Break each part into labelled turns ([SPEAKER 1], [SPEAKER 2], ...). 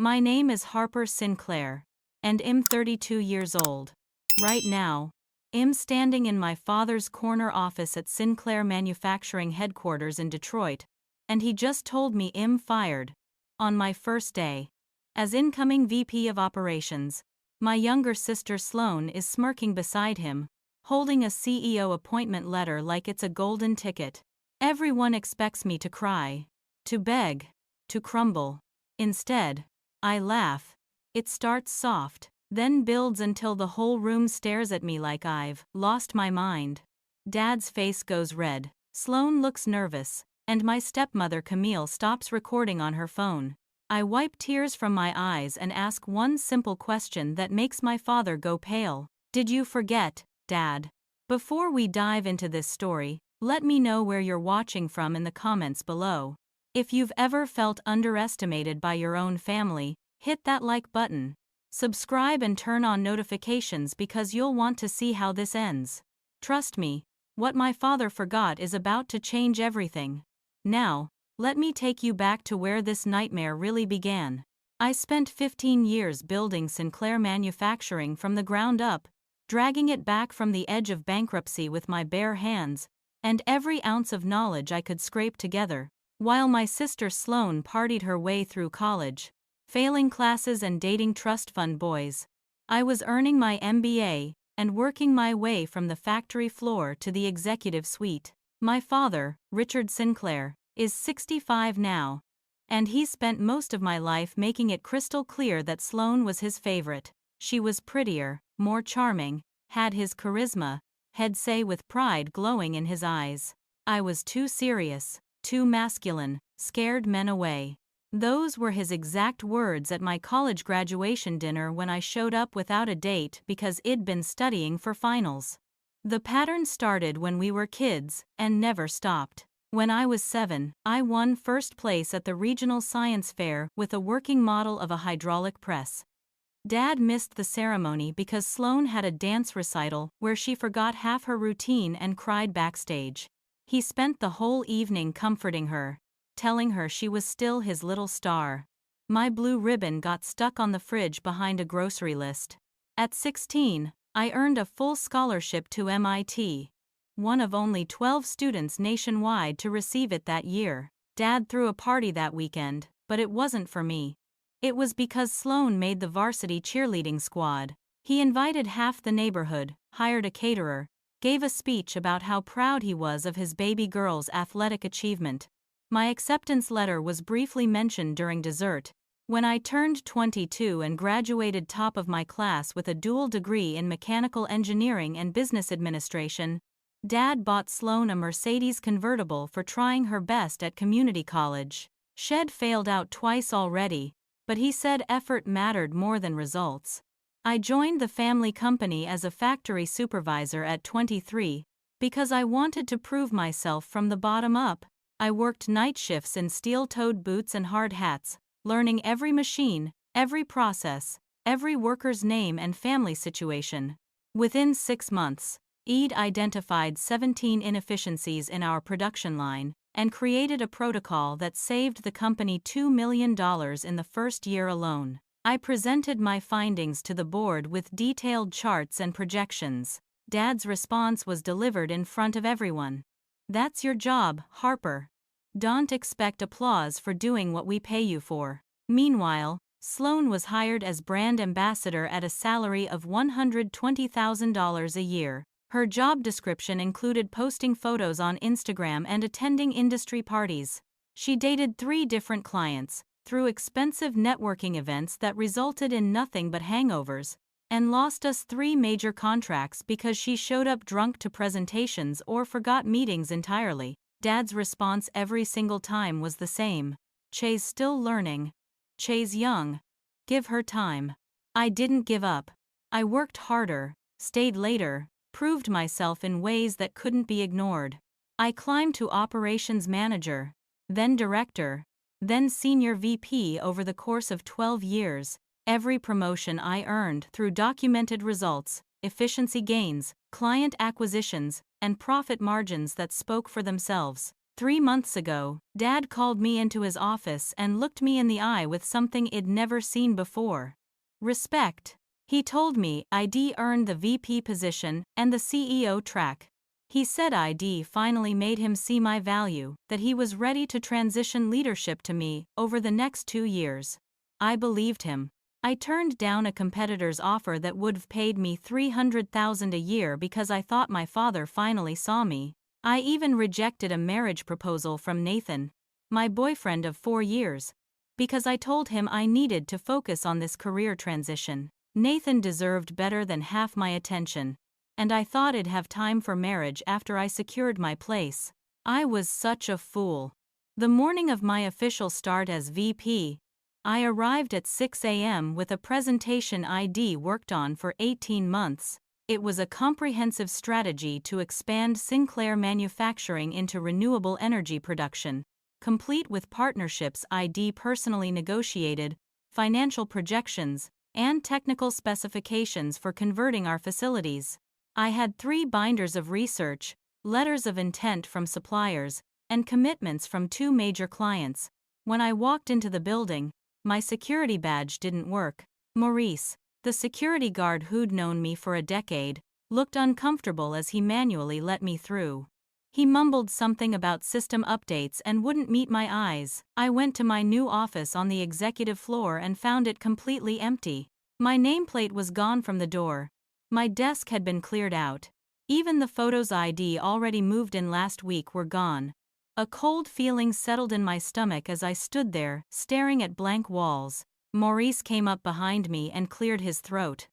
[SPEAKER 1] My name is Harper Sinclair, and I'm 32 years old. Right now, I'm standing in my father's corner office at Sinclair Manufacturing headquarters in Detroit, and he just told me I'm fired. On my first day, as incoming VP of Operations, my younger sister Sloane is smirking beside him, holding a CEO appointment letter like it's a golden ticket. Everyone expects me to cry, to beg, to crumble. Instead, I laugh. It starts soft, then builds until the whole room stares at me like I've lost my mind. Dad's face goes red, Sloane looks nervous, and my stepmother Camille stops recording on her phone. I wipe tears from my eyes and ask one simple question that makes my father go pale. Did you forget, Dad? Before we dive into this story, let me know where you're watching from in the comments below. If you've ever felt underestimated by your own family, hit that like button. Subscribe and turn on notifications because you'll want to see how this ends. Trust me, what my father forgot is about to change everything. Now, let me take you back to where this nightmare really began. I spent 15 years building Sinclair Manufacturing from the ground up, dragging it back from the edge of bankruptcy with my bare hands, and every ounce of knowledge I could scrape together, while my sister Sloane partied her way through college, failing classes and dating trust fund boys. I was earning my MBA and working my way from the factory floor to the executive suite. My father, Richard Sinclair, is 65 now, and he spent most of my life making it crystal clear that Sloane was his favorite. She was prettier, more charming, had his charisma, he'd say with pride glowing in his eyes. I was too serious, too masculine, scared men away. Those were his exact words at my college graduation dinner when I showed up without a date because I'd been studying for finals. The pattern started when we were kids and never stopped. When I was 7, I won first place at the regional science fair with a working model of a hydraulic press. Dad missed the ceremony because Sloane had a dance recital where she forgot half her routine and cried backstage. He spent the whole evening comforting her, telling her she was still his little star. My blue ribbon got stuck on the fridge behind a grocery list. At 16, I earned a full scholarship to MIT, one of only 12 students nationwide to receive it that year. Dad threw a party that weekend, but it wasn't for me. It was because Sloane made the varsity cheerleading squad. He invited half the neighborhood, hired a caterer, gave a speech about how proud he was of his baby girl's athletic achievement. My acceptance letter was briefly mentioned during dessert. When I turned 22 and graduated top of my class with a dual degree in mechanical engineering and business administration, Dad bought Sloane a Mercedes convertible for trying her best at community college. She'd failed out twice already, but he said effort mattered more than results. I joined the family company as a factory supervisor at 23 because I wanted to prove myself from the bottom up. I worked night shifts in steel-toed boots and hard hats, learning every machine, every process, every worker's name and family situation. Within 6 months, I'd identified 17 inefficiencies in our production line and created a protocol that saved the company $2 million in the first year alone. I presented my findings to the board with detailed charts and projections. Dad's response was delivered in front of everyone. "That's your job, Harper. Don't expect applause for doing what we pay you for." Meanwhile, Sloane was hired as brand ambassador at a salary of $120,000 a year. Her job description included posting photos on Instagram and attending industry parties. She dated 3 different clients, threw expensive networking events that resulted in nothing but hangovers, and lost us 3 major contracts because she showed up drunk to presentations or forgot meetings entirely. Dad's response every single time was the same. "She's still learning. She's young. Give her time." I didn't give up. I worked harder, stayed later, proved myself in ways that couldn't be ignored. I climbed to operations manager, then director, then senior VP over the course of 12 years. Every promotion I earned through documented results, efficiency gains, client acquisitions, and profit margins that spoke for themselves. 3 months ago, Dad called me into his office and looked me in the eye with something I'd never seen before. Respect. He told me I'd earned the VP position and the CEO track. He said I'd finally made him see my value, that he was ready to transition leadership to me over the next 2 years. I believed him. I turned down a competitor's offer that would've paid me $300,000 a year because I thought my father finally saw me. I even rejected a marriage proposal from Nathan, my boyfriend of 4 years, because I told him I needed to focus on this career transition. Nathan deserved better than half my attention, and I thought I'd have time for marriage after I secured my place. I was such a fool. The morning of my official start as VP, I arrived at 6 a.m. with a presentation I'd worked on for 18 months. It was a comprehensive strategy to expand Sinclair manufacturing into renewable energy production, complete with partnerships I'd personally negotiated, financial projections, and technical specifications for converting our facilities. I had 3 binders of research, letters of intent from suppliers, and commitments from 2 major clients. When I walked into the building, my security badge didn't work. Maurice, the security guard who'd known me for a decade, looked uncomfortable as he manually let me through. He mumbled something about system updates and wouldn't meet my eyes. I went to my new office on the executive floor and found it completely empty. My nameplate was gone from the door. My desk had been cleared out. Even the photos I'd already moved in last week were gone. A cold feeling settled in my stomach as I stood there, staring at blank walls. Maurice came up behind me and cleared his throat.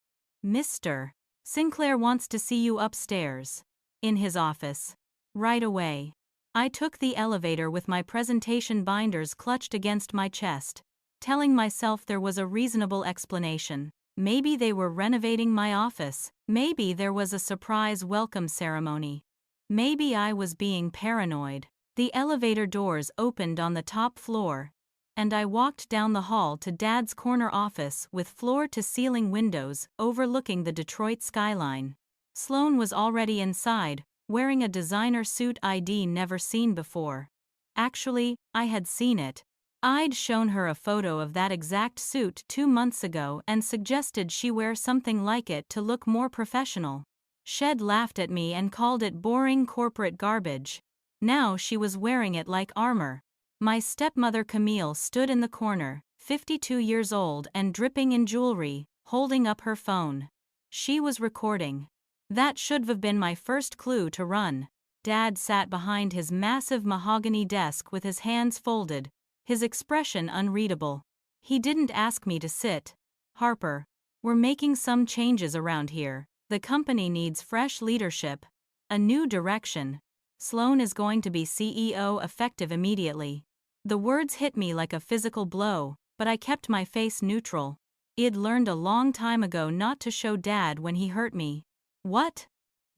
[SPEAKER 1] "Mr. Sinclair wants to see you upstairs." In his office. Right away. I took the elevator with my presentation binders clutched against my chest, telling myself there was a reasonable explanation. Maybe they were renovating my office. Maybe there was a surprise welcome ceremony. Maybe I was being paranoid. The elevator doors opened on the top floor, and I walked down the hall to Dad's corner office with floor-to-ceiling windows overlooking the Detroit skyline. Sloan was already inside, wearing a designer suit I'd never seen before. Actually, I had seen it. I'd shown her a photo of that exact suit 2 months ago and suggested she wear something like it to look more professional. Shed laughed at me and called it boring corporate garbage. Now she was wearing it like armor. My stepmother Camille stood in the corner, 52 years old and dripping in jewelry, holding up her phone. She was recording. That should have been my first clue to run. Dad sat behind his massive mahogany desk with his hands folded, his expression unreadable. He didn't ask me to sit. "Harper, we're making some changes around here. The company needs fresh leadership, a new direction. Sloan is going to be CEO effective immediately." The words hit me like a physical blow, but I kept my face neutral. I'd learned a long time ago not to show Dad when he hurt me. "What?"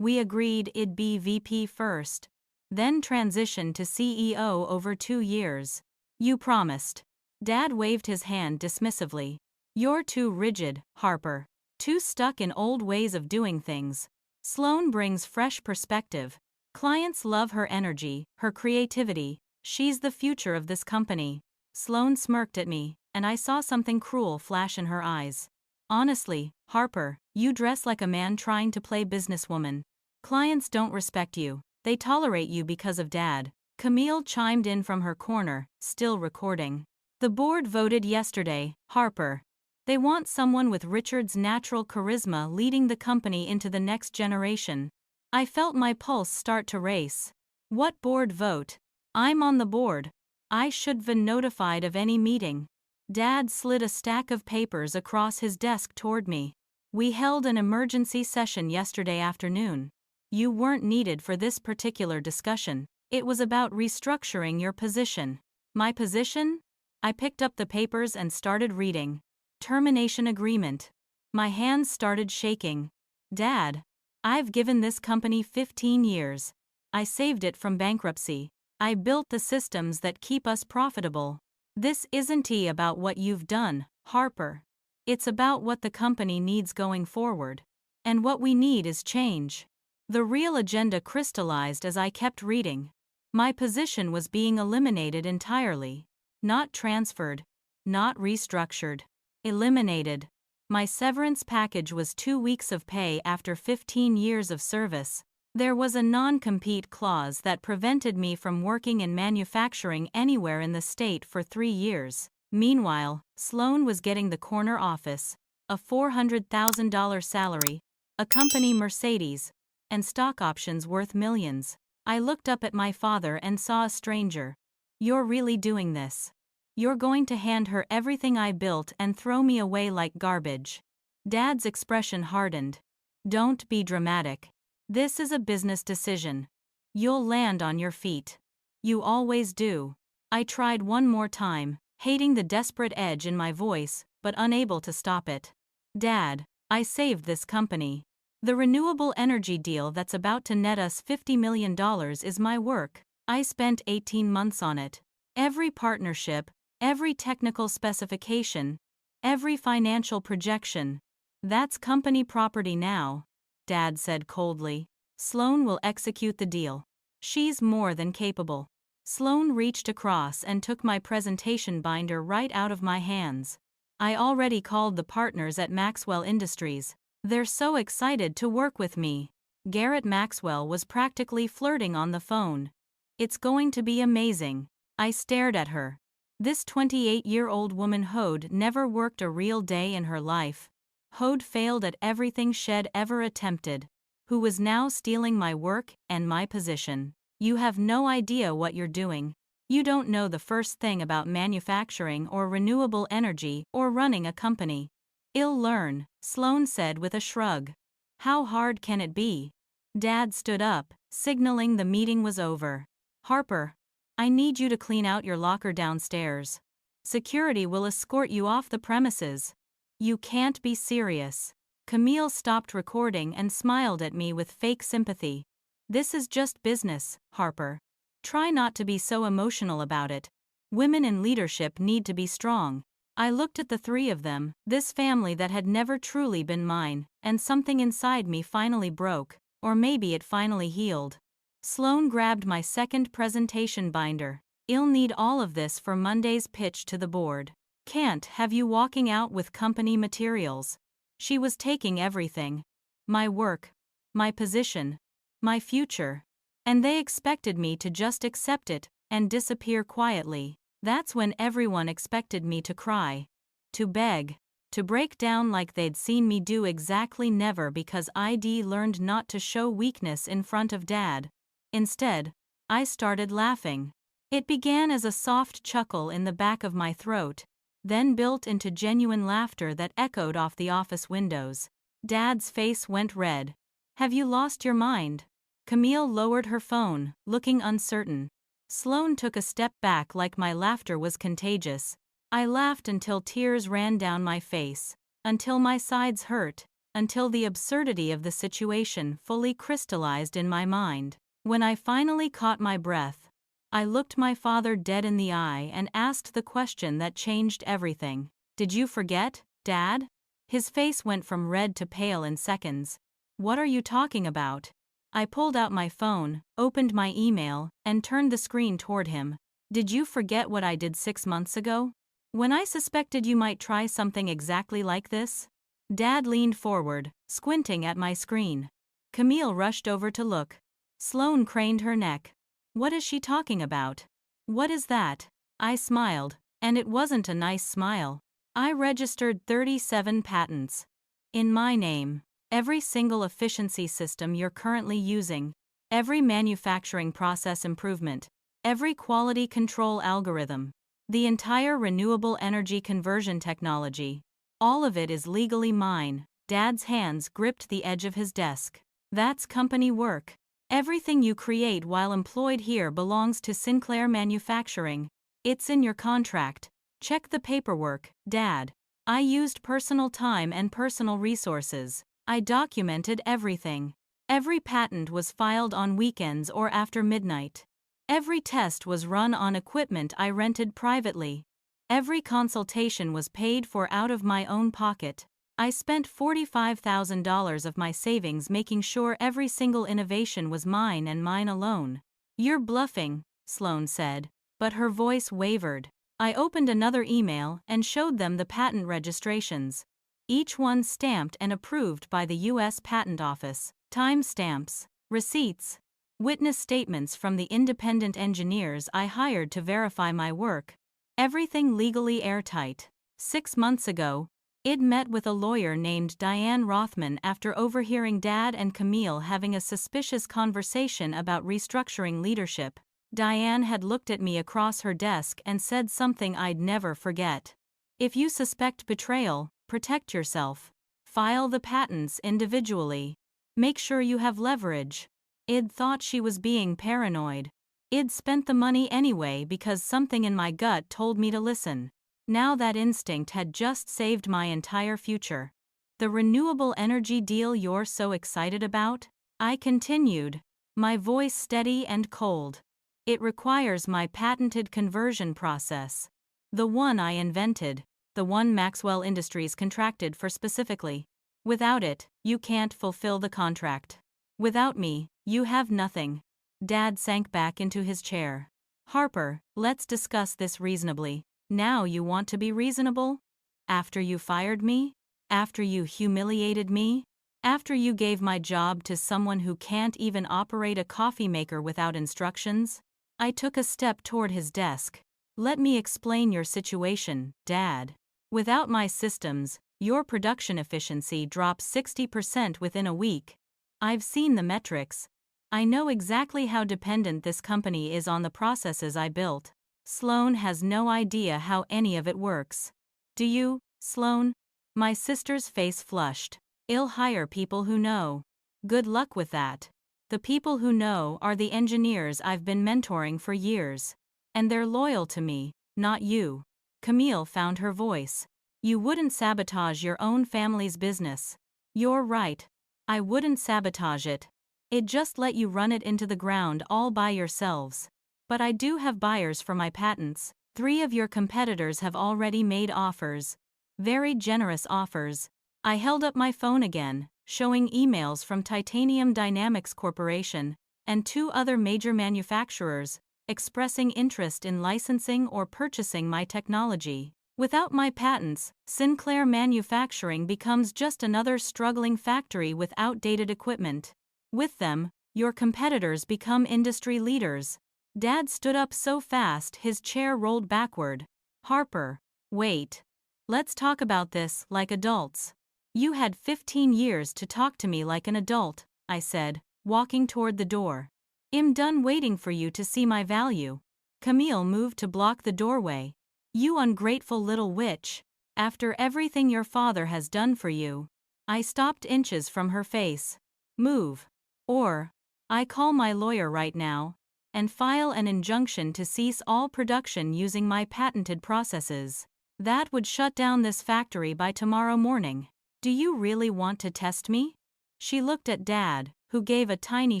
[SPEAKER 1] "We agreed it'd be VP first, then transition to CEO over 2 years. You promised." Dad waved his hand dismissively. "You're too rigid, Harper. Too stuck in old ways of doing things. Sloan brings fresh perspective. Clients love her energy, her creativity. She's the future of this company." Sloan smirked at me, and I saw something cruel flash in her eyes. "Honestly, Harper, you dress like a man trying to play businesswoman. Clients don't respect you. They tolerate you because of Dad." Camille chimed in from her corner, still recording. "The board voted yesterday, Harper. They want someone with Richard's natural charisma leading the company into the next generation." I felt my pulse start to race. What board vote? I'm on the board. I should have been notified of any meeting. Dad slid a stack of papers across his desk toward me. "We held an emergency session yesterday afternoon. You weren't needed for this particular discussion. It was about restructuring your position." "My position?" I picked up the papers and started reading. "Termination agreement." My hands started shaking. "Dad, I've given this company 15 years. I saved it from bankruptcy. I built the systems that keep us profitable. This isn't about what you've done, Harper. It's about what the company needs going forward. And what we need is change." The real agenda crystallized as I kept reading. My position was being eliminated entirely. Not transferred. Not restructured. Eliminated. My severance package was 2 weeks of pay after 15 years of service. There was a non-compete clause that prevented me from working in manufacturing anywhere in the state for 3 years. Meanwhile, Sloan was getting the corner office, a $400,000 salary, a company Mercedes, and stock options worth millions. I looked up at my father and saw a stranger. "You're really doing this? You're going to hand her everything I built and throw me away like garbage?" Dad's expression hardened. "Don't be dramatic. This is a business decision. You'll land on your feet. You always do." I tried one more time, hating the desperate edge in my voice, but unable to stop it. "Dad, I saved this company. The renewable energy deal that's about to net us $50 million is my work. I spent 18 months on it. Every partnership, every technical specification, every financial projection. That's company property now," Dad said coldly. "Sloan will execute the deal. She's more than capable." Sloan reached across and took my presentation binder right out of my hands. "I already called the partners at Maxwell Industries. They're so excited to work with me." Garrett Maxwell was practically flirting on the phone. "It's going to be amazing." I stared at her. This 28-year-old woman who'd never worked a real day in her life, who'd failed at everything she'd ever attempted, who was now stealing my work and my position. "You have no idea what you're doing. You don't know the first thing about manufacturing or renewable energy or running a company." "I'll learn," Sloan said with a shrug. "How hard can it be?" Dad stood up, signaling the meeting was over. "Harper, I need you to clean out your locker downstairs. Security will escort you off the premises." "You can't be serious." Camille stopped recording and smiled at me with fake sympathy. "This is just business, Harper. Try not to be so emotional about it. Women in leadership need to be strong." I looked at the three of them, this family that had never truly been mine, and something inside me finally broke, or maybe it finally healed. Sloan grabbed my second presentation binder. "I'll need all of this for Monday's pitch to the board. Can't have you walking out with company materials." She was taking everything. My work, my position, my future. And they expected me to just accept it and disappear quietly. That's when everyone expected me to cry, to beg, to break down like they'd seen me do exactly never, because I'd learned not to show weakness in front of Dad. Instead, I started laughing. It began as a soft chuckle in the back of my throat, then built into genuine laughter that echoed off the office windows. Dad's face went red. "Have you lost your mind?" Camille lowered her phone, looking uncertain. Sloan took a step back like my laughter was contagious. I laughed until tears ran down my face, until my sides hurt, until the absurdity of the situation fully crystallized in my mind. When I finally caught my breath, I looked my father dead in the eye and asked the question that changed everything. "Did you forget, Dad?" His face went from red to pale in seconds. "What are you talking about?" I pulled out my phone, opened my email, and turned the screen toward him. "Did you forget what I did 6 months ago? When I suspected you might try something exactly like this?" Dad leaned forward, squinting at my screen. Camille rushed over to look. Sloan craned her neck. "What is she talking about? What is that?" I smiled, and it wasn't a nice smile. "I registered 37 patents. In my name. Every single efficiency system you're currently using, every manufacturing process improvement, every quality control algorithm, the entire renewable energy conversion technology. All of it is legally mine." Dad's hands gripped the edge of his desk. "That's company work. Everything you create while employed here belongs to Sinclair Manufacturing. It's in your contract. Check the paperwork, Dad. I used personal time and personal resources. I documented everything. Every patent was filed on weekends or after midnight. Every test was run on equipment I rented privately. Every consultation was paid for out of my own pocket. I spent $45,000 of my savings making sure every single innovation was mine and mine alone. You're bluffing, Sloane said, but her voice wavered. I opened another email and showed them the patent registrations. Each one stamped and approved by the U.S. Patent Office. Timestamps, receipts, witness statements from the independent engineers I hired to verify my work. Everything legally airtight. 6 months ago, I'd met with a lawyer named Diane Rothman after overhearing Dad and Camille having a suspicious conversation about restructuring leadership. Diane had looked at me across her desk and said something I'd never forget. If you suspect betrayal, protect yourself. File the patents individually. Make sure you have leverage. I'd thought she was being paranoid. I'd spent the money anyway because something in my gut told me to listen. Now that instinct had just saved my entire future. The renewable energy deal you're so excited about? I continued, my voice steady and cold. It requires my patented conversion process. The one I invented, the one Maxwell Industries contracted for specifically. Without it, you can't fulfill the contract. Without me, you have nothing. Dad sank back into his chair. Harper, let's discuss this reasonably. Now you want to be reasonable? After you fired me? After you humiliated me? After you gave my job to someone who can't even operate a coffee maker without instructions? I took a step toward his desk. Let me explain your situation, Dad. Without my systems, your production efficiency drops 60% within a week. I've seen the metrics. I know exactly how dependent this company is on the processes I built. Sloane has no idea how any of it works. Do you, Sloane? My sister's face flushed. I'll hire people who know. Good luck with that. The people who know are the engineers I've been mentoring for years. And they're loyal to me, not you. Camille found her voice. You wouldn't sabotage your own family's business. You're right. I wouldn't sabotage it. I'd just let you run it into the ground all by yourselves. But I do have buyers for my patents. 3 of your competitors have already made offers. Very generous offers. I held up my phone again, showing emails from Titanium Dynamics Corporation and 2 other major manufacturers, expressing interest in licensing or purchasing my technology. Without my patents, Sinclair Manufacturing becomes just another struggling factory with outdated equipment. With them, your competitors become industry leaders. Dad stood up so fast his chair rolled backward. Harper, wait. Let's talk about this like adults. You had 15 years to talk to me like an adult, I said, walking toward the door. I'm done waiting for you to see my value. Camille moved to block the doorway. You ungrateful little witch. After everything your father has done for you. I stopped inches from her face. Move. Or, I call my lawyer right now and file an injunction to cease all production using my patented processes. That would shut down this factory by tomorrow morning. Do you really want to test me? She looked at Dad, who gave a tiny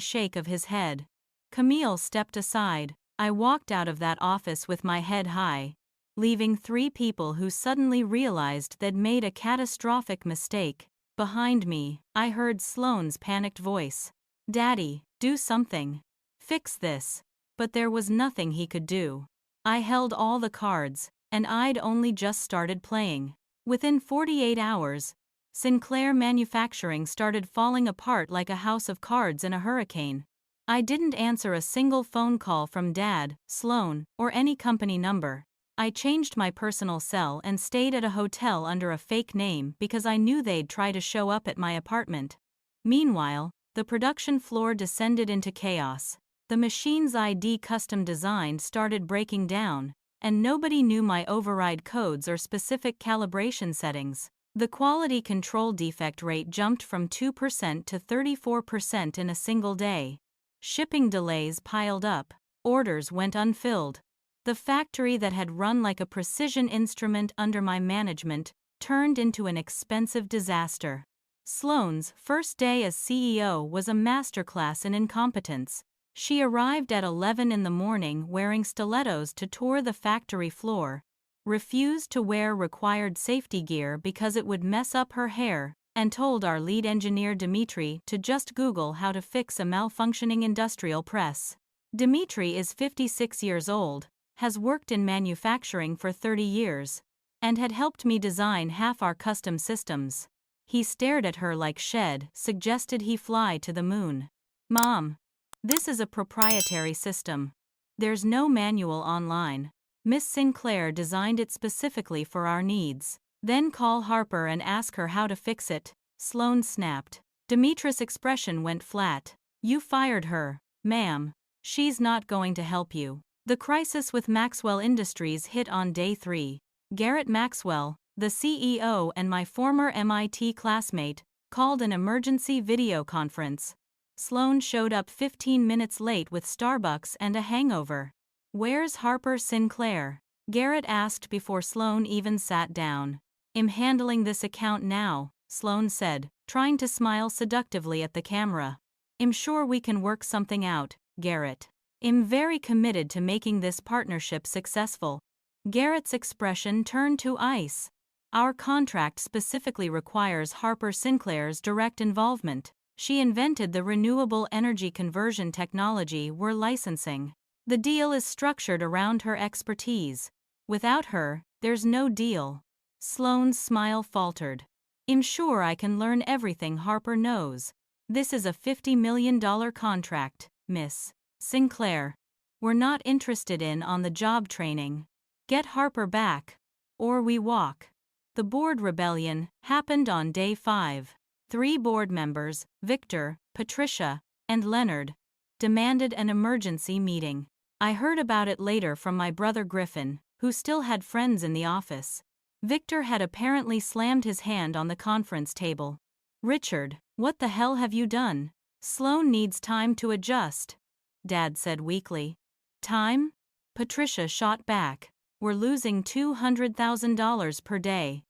[SPEAKER 1] shake of his head. Camille stepped aside. I walked out of that office with my head high, leaving 3 people who suddenly realized they'd made a catastrophic mistake. Behind me, I heard Sloane's panicked voice. Daddy, do something. Fix this. But there was nothing he could do. I held all the cards, and I'd only just started playing. Within 48 hours, Sinclair Manufacturing started falling apart like a house of cards in a hurricane. I didn't answer a single phone call from Dad, Sloane, or any company number. I changed my personal cell and stayed at a hotel under a fake name because I knew they'd try to show up at my apartment. Meanwhile, the production floor descended into chaos. The machines I'd custom designed started breaking down, and nobody knew my override codes or specific calibration settings. The quality control defect rate jumped from 2% to 34% in a single day. Shipping delays piled up. Orders went unfilled. The factory that had run like a precision instrument under my management turned into an expensive disaster. Sloane's first day as CEO was a masterclass in incompetence. She arrived at 11 in the morning wearing stilettos to tour the factory floor, refused to wear required safety gear because it would mess up her hair, and told our lead engineer Dimitri to just Google how to fix a malfunctioning industrial press. Dimitri is 56 years old, has worked in manufacturing for 30 years, and had helped me design half our custom systems. He stared at her like Shed suggested he fly to the moon. Mom, this is a proprietary system. There's no manual online. Miss Sinclair designed it specifically for our needs. Then call Harper and ask her how to fix it, Sloane snapped. Dimitri's expression went flat. You fired her, ma'am. She's not going to help you. The crisis with Maxwell Industries hit on day 3. Garrett Maxwell, the CEO and my former MIT classmate, called an emergency video conference. Sloane showed up 15 minutes late with Starbucks and a hangover. Where's Harper Sinclair? Garrett asked before Sloane even sat down. I'm handling this account now, Sloane said, trying to smile seductively at the camera. I'm sure we can work something out, Garrett. I'm very committed to making this partnership successful. Garrett's expression turned to ice. Our contract specifically requires Harper Sinclair's direct involvement. She invented the renewable energy conversion technology we're licensing. The deal is structured around her expertise. Without her, there's no deal. Sloane's smile faltered. I'm sure I can learn everything Harper knows. This is a $50 million contract, Miss Sinclair. We're not interested in on-the-job training. Get Harper back, or we walk. The board rebellion happened on day 5. 3 board members, Victor, Patricia, and Leonard, demanded an emergency meeting. I heard about it later from my brother Griffin, who still had friends in the office. Victor had apparently slammed his hand on the conference table. Richard, what the hell have you done? Sloane needs time to adjust, Dad said weakly. Time? Patricia shot back. We're losing $200,000 per day.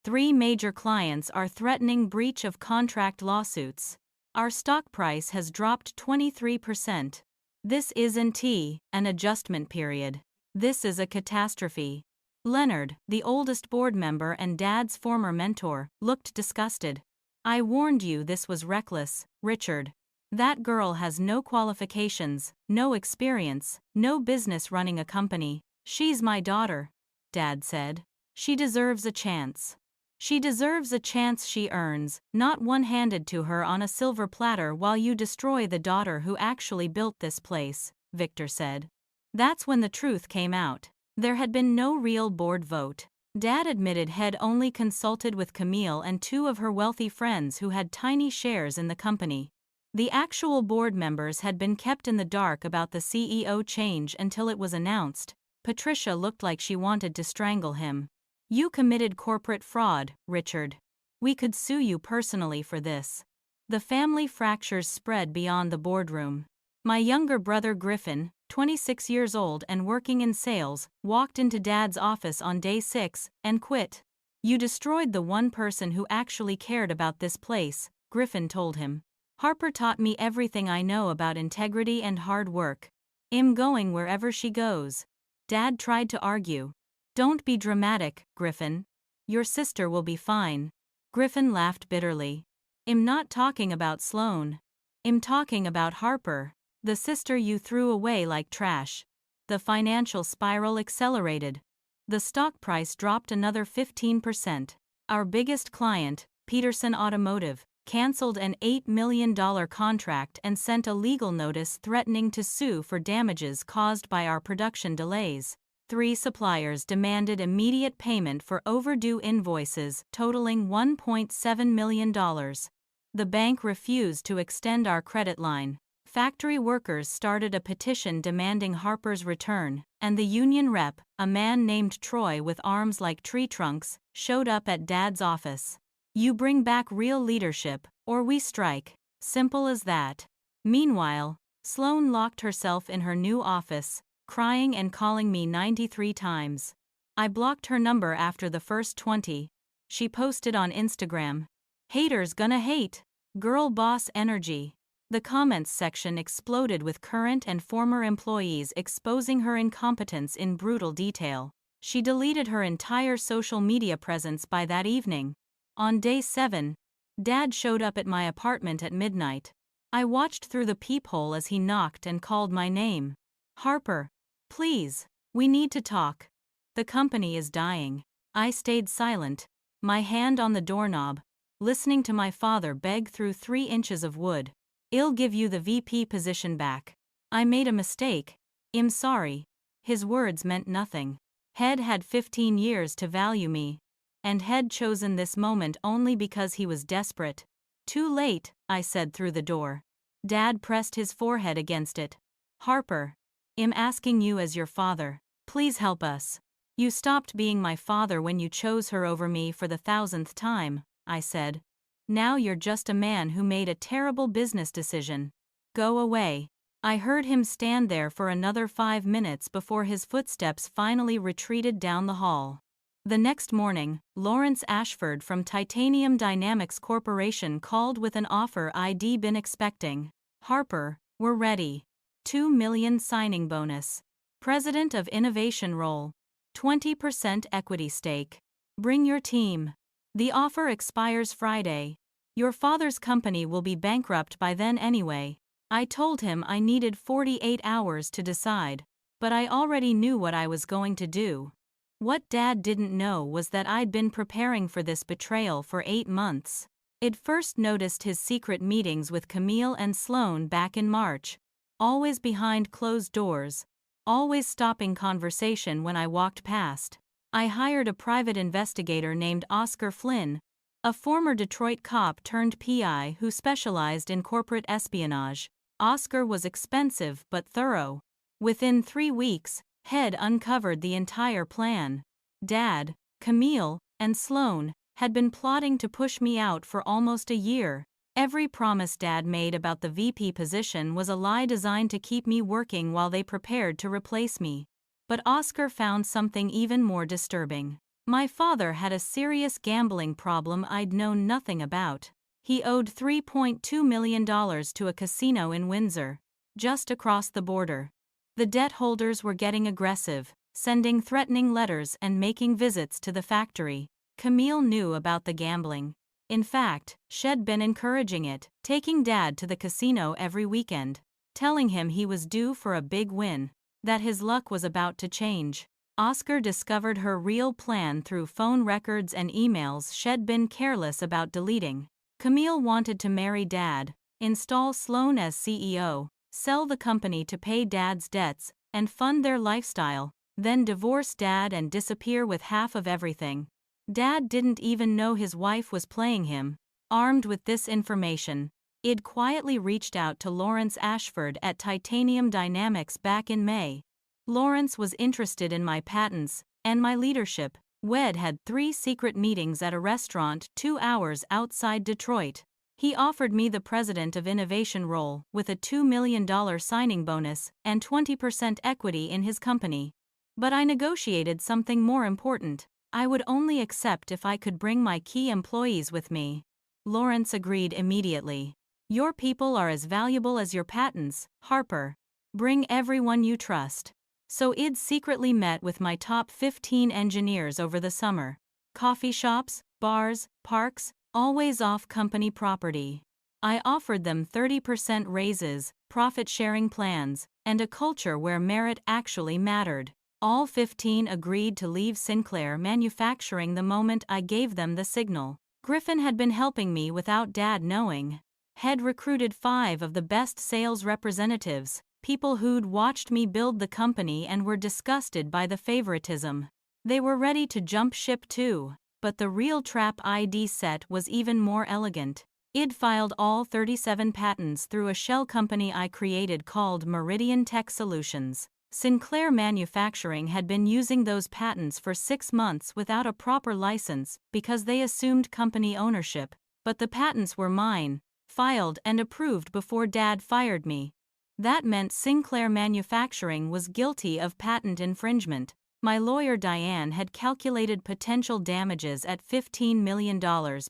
[SPEAKER 1] 3 major clients are threatening breach of contract lawsuits. Our stock price has dropped 23%. This isn't an adjustment period. This is a catastrophe. Leonard, the oldest board member and Dad's former mentor, looked disgusted. I warned you this was reckless, Richard. That girl has no qualifications, no experience, no business running a company. She's my daughter, Dad said. She deserves a chance. She deserves a chance she earns, not one handed to her on a silver platter while you destroy the daughter who actually built this place, Victor said. That's when the truth came out. There had been no real board vote. Dad admitted he'd only consulted with Camille and 2 of her wealthy friends who had tiny shares in the company. The actual board members had been kept in the dark about the CEO change until it was announced. Patricia looked like she wanted to strangle him. You committed corporate fraud, Richard. We could sue you personally for this. The family fractures spread beyond the boardroom. My younger brother Griffin, 26 years old and working in sales, walked into Dad's office on day 6 and quit. You destroyed the one person who actually cared about this place, Griffin told him. Harper taught me everything I know about integrity and hard work. I'm going wherever she goes. Dad tried to argue. Don't be dramatic, Griffin. Your sister will be fine. Griffin laughed bitterly. I'm not talking about Sloane. I'm talking about Harper, the sister you threw away like trash. The financial spiral accelerated. The stock price dropped another 15%. Our biggest client, Peterson Automotive, canceled an $8 million contract and sent a legal notice threatening to sue for damages caused by our production delays. 3 suppliers demanded immediate payment for overdue invoices totaling $1.7 million. The bank refused to extend our credit line. Factory workers started a petition demanding Harper's return, and the union rep, a man named Troy with arms like tree trunks, showed up at Dad's office. You bring back real leadership, or we strike. Simple as that. Meanwhile, Sloane locked herself in her new office, crying and calling me 93 times. I blocked her number after the first 20. She posted on Instagram. Haters gonna hate. Girl boss energy. The comments section exploded with current and former employees exposing her incompetence in brutal detail. She deleted her entire social media presence by that evening. On day 7, Dad showed up at my apartment at midnight. I watched through the peephole as he knocked and called my name. Harper. Please. We need to talk. The company is dying. I stayed silent, my hand on the doorknob, listening to my father beg through 3 inches of wood. I'll give you the VP position back. I made a mistake. I'm sorry. His words meant nothing. Head had 15 years to value me, and had chosen this moment only because he was desperate. Too late, I said through the door. Dad pressed his forehead against it. Harper. I'm asking you as your father. Please help us. You stopped being my father when you chose her over me for the 1000th time, I said. Now you're just a man who made a terrible business decision. Go away. I heard him stand there for another 5 minutes before his footsteps finally retreated down the hall. The next morning, Lawrence Ashford from Titanium Dynamics Corporation called with an offer I'd been expecting. Harper, we're ready. $2 million signing bonus. President of Innovation role. 20% equity stake. Bring your team. The offer expires Friday. Your father's company will be bankrupt by then anyway. I told him I needed 48 hours to decide, but I already knew what I was going to do. What Dad didn't know was that I'd been preparing for this betrayal for 8 months. I'd first noticed his secret meetings with Camille and Sloan back in March, always behind closed doors, always stopping conversation when I walked past. I hired a private investigator named Oscar Flynn, a former Detroit cop turned PI who specialized in corporate espionage. Oscar was expensive but thorough. Within 3 weeks, Head uncovered the entire plan. Dad, Camille, and Sloan had been plotting to push me out for almost a year. Every promise Dad made about the VP position was a lie designed to keep me working while they prepared to replace me. But Oscar found something even more disturbing. My father had a serious gambling problem I'd known nothing about. He owed $3.2 million to a casino in Windsor, just across the border. The debt holders were getting aggressive, sending threatening letters and making visits to the factory. Camille knew about the gambling. In fact, she'd been encouraging it, taking Dad to the casino every weekend, telling him he was due for a big win, that his luck was about to change. Oscar discovered her real plan through phone records and emails she'd been careless about deleting. Camille wanted to marry Dad, install Sloan as CEO, sell the company to pay Dad's debts, and fund their lifestyle, then divorce Dad and disappear with half of everything. Dad didn't even know his wife was playing him. Armed with this information, I'd quietly reached out to Lawrence Ashford at Titanium Dynamics back in May. Lawrence was interested in my patents and my leadership. We'd had 3 secret meetings at a restaurant 2 hours outside Detroit. He offered me the President of Innovation role with a $2 million signing bonus and 20% equity in his company. But I negotiated something more important. I would only accept if I could bring my key employees with me. Lawrence agreed immediately. Your people are as valuable as your patents, Harper. Bring everyone you trust. So I'd secretly met with my top 15 engineers over the summer. Coffee shops, bars, parks, always off company property. I offered them 30% raises, profit-sharing plans, and a culture where merit actually mattered. All 15 agreed to leave Sinclair Manufacturing the moment I gave them the signal. Griffin had been helping me without Dad knowing. Had recruited 5 of the best sales representatives, people who'd watched me build the company and were disgusted by the favoritism. They were ready to jump ship too, but the real trap ID set was even more elegant. I'd filed all 37 patents through a shell company I created called Meridian Tech Solutions. Sinclair Manufacturing had been using those patents for 6 months without a proper license because they assumed company ownership, but the patents were mine, filed and approved before Dad fired me. That meant Sinclair Manufacturing was guilty of patent infringement. My lawyer Diane had calculated potential damages at $15 million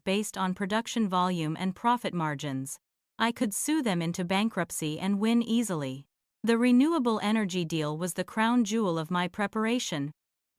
[SPEAKER 1] based on production volume and profit margins. I could sue them into bankruptcy and win easily. The renewable energy deal was the crown jewel of my preparation.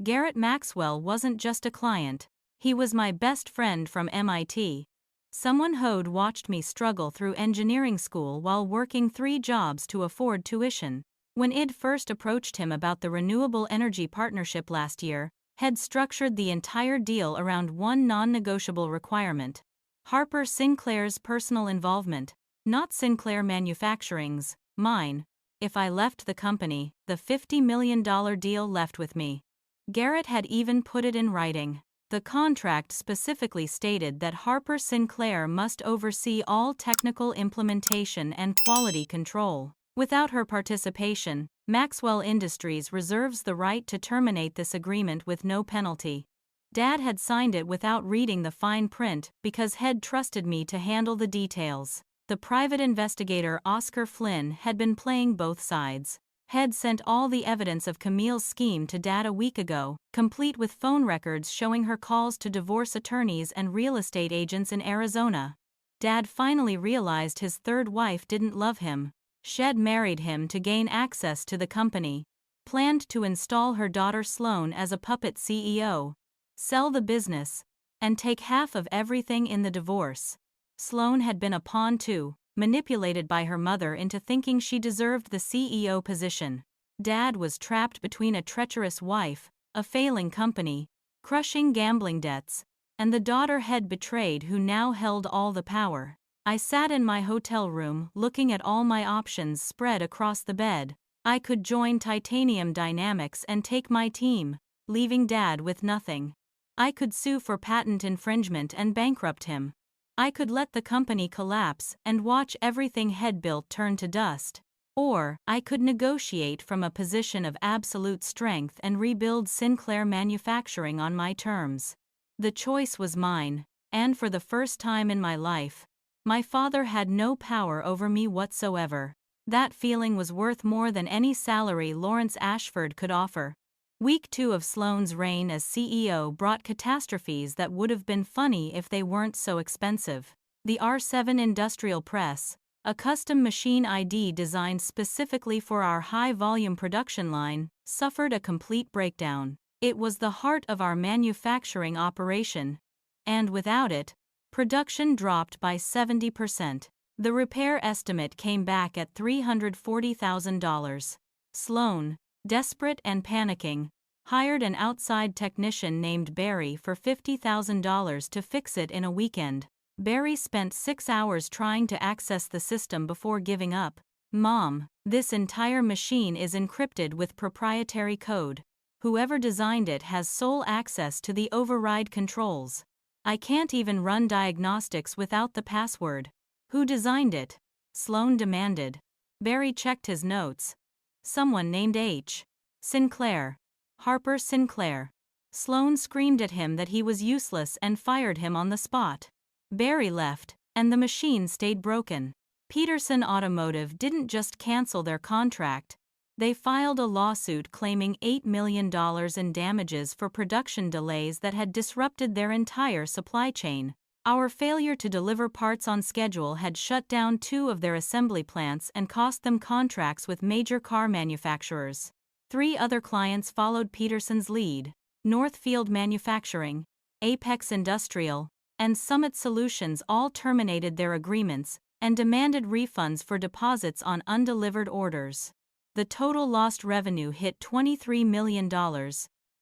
[SPEAKER 1] Garrett Maxwell wasn't just a client. He was my best friend from MIT. Someone who'd watched me struggle through engineering school while working 3 jobs to afford tuition. When Id first approached him about the renewable energy partnership last year, had structured the entire deal around one non-negotiable requirement: Harper Sinclair's personal involvement, not Sinclair Manufacturing's, mine. If I left the company, the $50 million deal left with me. Garrett had even put it in writing. The contract specifically stated that Harper Sinclair must oversee all technical implementation and quality control. Without her participation, Maxwell Industries reserves the right to terminate this agreement with no penalty. Dad had signed it without reading the fine print because he'd trusted me to handle the details. The private investigator Oscar Flynn had been playing both sides. He'd sent all the evidence of Camille's scheme to Dad a week ago, complete with phone records showing her calls to divorce attorneys and real estate agents in Arizona. Dad finally realized his third wife didn't love him. She'd married him to gain access to the company, planned to install her daughter Sloan as a puppet CEO, sell the business, and take half of everything in the divorce. Sloan had been a pawn too, manipulated by her mother into thinking she deserved the CEO position. Dad was trapped between a treacherous wife, a failing company, crushing gambling debts, and the daughter he'd betrayed who now held all the power. I sat in my hotel room looking at all my options spread across the bed. I could join Titanium Dynamics and take my team, leaving Dad with nothing. I could sue for patent infringement and bankrupt him. I could let the company collapse and watch everything he'd built turn to dust. Or, I could negotiate from a position of absolute strength and rebuild Sinclair Manufacturing on my terms. The choice was mine, and for the first time in my life, my father had no power over me whatsoever. That feeling was worth more than any salary Lawrence Ashford could offer. Week 2 of Sloan's reign as CEO brought catastrophes that would have been funny if they weren't so expensive. The R7 Industrial Press, a custom machine ID designed specifically for our high-volume production line, suffered a complete breakdown. It was the heart of our manufacturing operation, and without it, production dropped by 70%. The repair estimate came back at $340,000. Sloan, desperate and panicking, hired an outside technician named Barry for $50,000 to fix it in a weekend. Barry spent 6 hours trying to access the system before giving up. "Mom, this entire machine is encrypted with proprietary code. Whoever designed it has sole access to the override controls. I can't even run diagnostics without the password." "Who designed it?" Sloan demanded. Barry checked his notes. "Someone named H. Sinclair. Harper Sinclair." Sloan screamed at him that he was useless and fired him on the spot. Barry left, and the machine stayed broken. Peterson Automotive didn't just cancel their contract. They filed a lawsuit claiming $8 million in damages for production delays that had disrupted their entire supply chain. "Our failure to deliver parts on schedule had shut down 2 of their assembly plants and cost them contracts with major car manufacturers. 3 other clients followed Peterson's lead: Northfield Manufacturing, Apex Industrial, and Summit Solutions all terminated their agreements and demanded refunds for deposits on undelivered orders. The total lost revenue hit $23 million.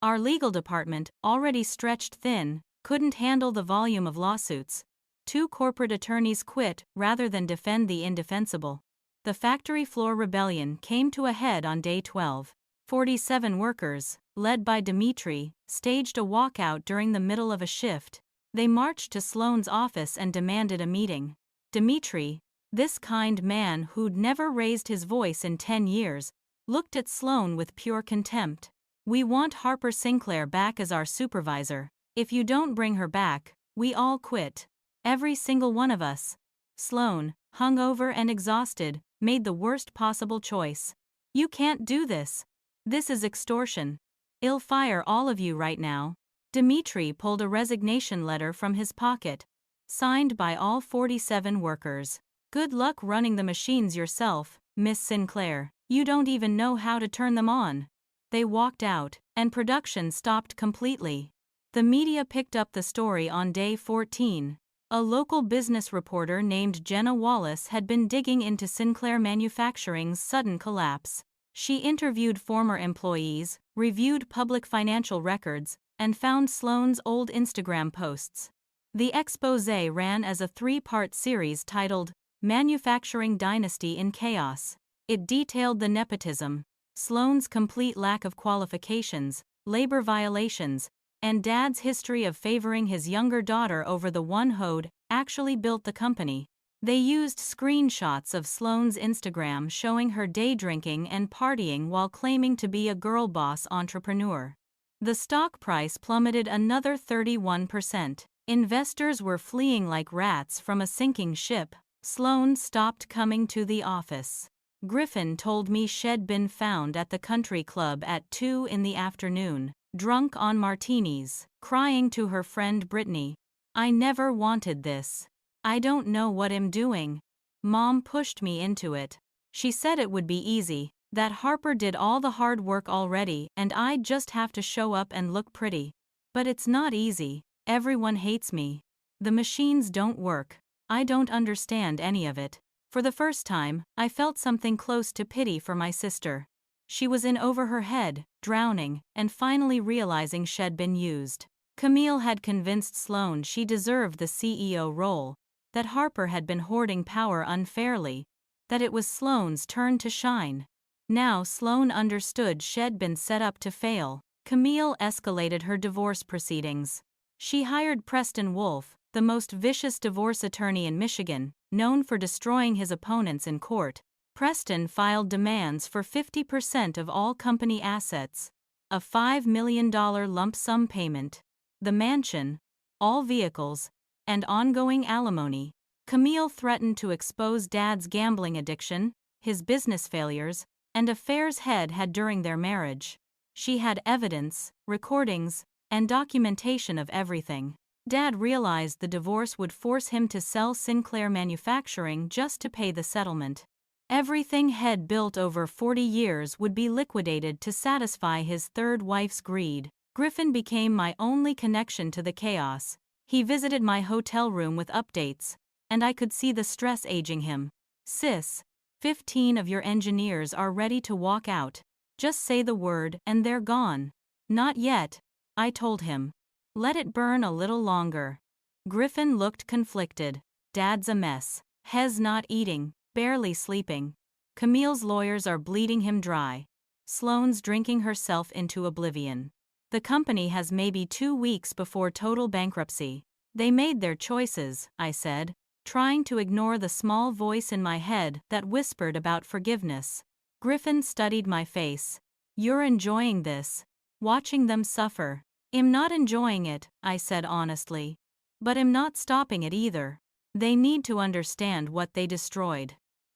[SPEAKER 1] Our legal department, already stretched thin, couldn't handle the volume of lawsuits. 2 corporate attorneys quit rather than defend the indefensible. The factory floor rebellion came to a head on day 12. 47 workers, led by Dimitri, staged a walkout during the middle of a shift. They marched to Sloan's office and demanded a meeting. Dimitri, this kind man who'd never raised his voice in 10 years, looked at Sloan with pure contempt. "We want Harper Sinclair back as our supervisor. If you don't bring her back, we all quit. Every single one of us." Sloan, hungover and exhausted, made the worst possible choice. "You can't do this. This is extortion. I'll fire all of you right now." Dimitri pulled a resignation letter from his pocket, signed by all 47 workers. "Good luck running the machines yourself, Miss Sinclair. You don't even know how to turn them on." They walked out, and production stopped completely. The media picked up the story on day 14. A local business reporter named Jenna Wallace had been digging into Sinclair Manufacturing's sudden collapse. She interviewed former employees, reviewed public financial records, and found Sloan's old Instagram posts. The exposé ran as a three-part series titled, Manufacturing Dynasty in Chaos. It detailed the nepotism, Sloan's complete lack of qualifications, labor violations, and Dad's history of favoring his younger daughter over the one who'd actually built the company. They used screenshots of Sloan's Instagram showing her day drinking and partying while claiming to be a girl boss entrepreneur. The stock price plummeted another 31%. Investors were fleeing like rats from a sinking ship. Sloan stopped coming to the office. Griffin told me she'd been found at the country club at 2 in the afternoon, drunk on martinis, crying to her friend Brittany. I never wanted this. I don't know what I'm doing. Mom pushed me into it. She said it would be easy, that Harper did all the hard work already and I'd just have to show up and look pretty. But it's not easy. Everyone hates me. The machines don't work. I don't understand any of it. For the first time, I felt something close to pity for my sister. She was in over her head, drowning, and finally realizing she'd been used. Camille had convinced Sloan she deserved the CEO role, that Harper had been hoarding power unfairly, that it was Sloan's turn to shine. Now Sloan understood she'd been set up to fail. Camille escalated her divorce proceedings. She hired Preston Wolf, the most vicious divorce attorney in Michigan, known for destroying his opponents in court. Preston filed demands for 50% of all company assets, a $5 million lump sum payment, the mansion, all vehicles, and ongoing alimony. Camille threatened to expose Dad's gambling addiction, his business failures, and affairs Head had during their marriage. She had evidence, recordings, and documentation of everything. Dad realized the divorce would force him to sell Sinclair Manufacturing just to pay the settlement. Everything Head built over 40 years would be liquidated to satisfy his third wife's greed. Griffin became my only connection to the chaos. He visited my hotel room with updates, and I could see the stress aging him. Sis, 15 of your engineers are ready to walk out. Just say the word and they're gone. Not yet, I told him. Let it burn a little longer. Griffin looked conflicted. Dad's a mess. Hez not eating, barely sleeping. Camille's lawyers are bleeding him dry. Sloan's drinking herself into oblivion. The company has maybe 2 weeks before total bankruptcy. They made their choices, I said, trying to ignore the small voice in my head that whispered about forgiveness. Griffin studied my face. You're enjoying this. Watching them suffer. I'm not enjoying it, I said honestly. But I'm not stopping it either. They need to understand what they destroyed.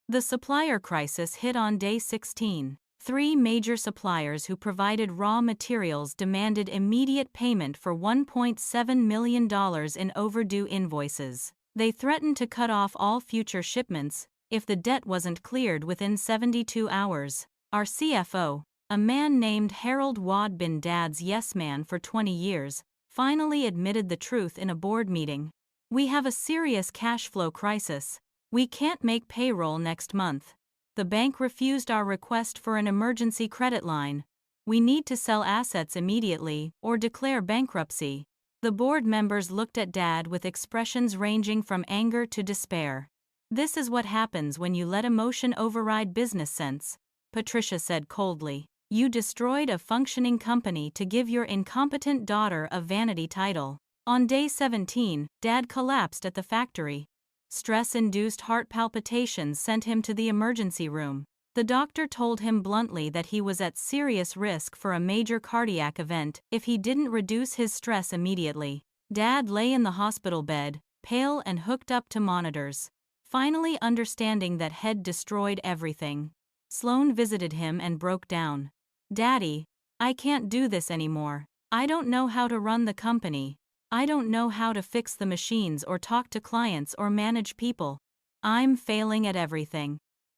[SPEAKER 1] The supplier crisis hit on day 16. 3 major suppliers who provided raw materials demanded immediate payment for $1.7 million in overdue invoices. They threatened to cut off all future shipments if the debt wasn't cleared within 72 hours. Our CFO, a man named Harold Wad bin Dad's yes man for 20 years, finally admitted the truth in a board meeting. We have a serious cash flow crisis. We can't make payroll next month. The bank refused our request for an emergency credit line. We need to sell assets immediately or declare bankruptcy. The board members looked at Dad with expressions ranging from anger to despair. This is what happens when you let emotion override business sense, Patricia said coldly. You destroyed a functioning company to give your incompetent daughter a vanity title. On day 17, Dad collapsed at the factory. Stress-induced heart palpitations sent him to the emergency room. The doctor told him bluntly that he was at serious risk for a major cardiac event if he didn't reduce his stress immediately. Dad lay in the hospital bed, pale and hooked up to monitors, finally understanding that Head destroyed everything. Sloan visited him and broke down. Daddy, I can't do this anymore. I don't know how to run the company. I don't know how to fix the machines or talk to clients or manage people. I'm failing at everything.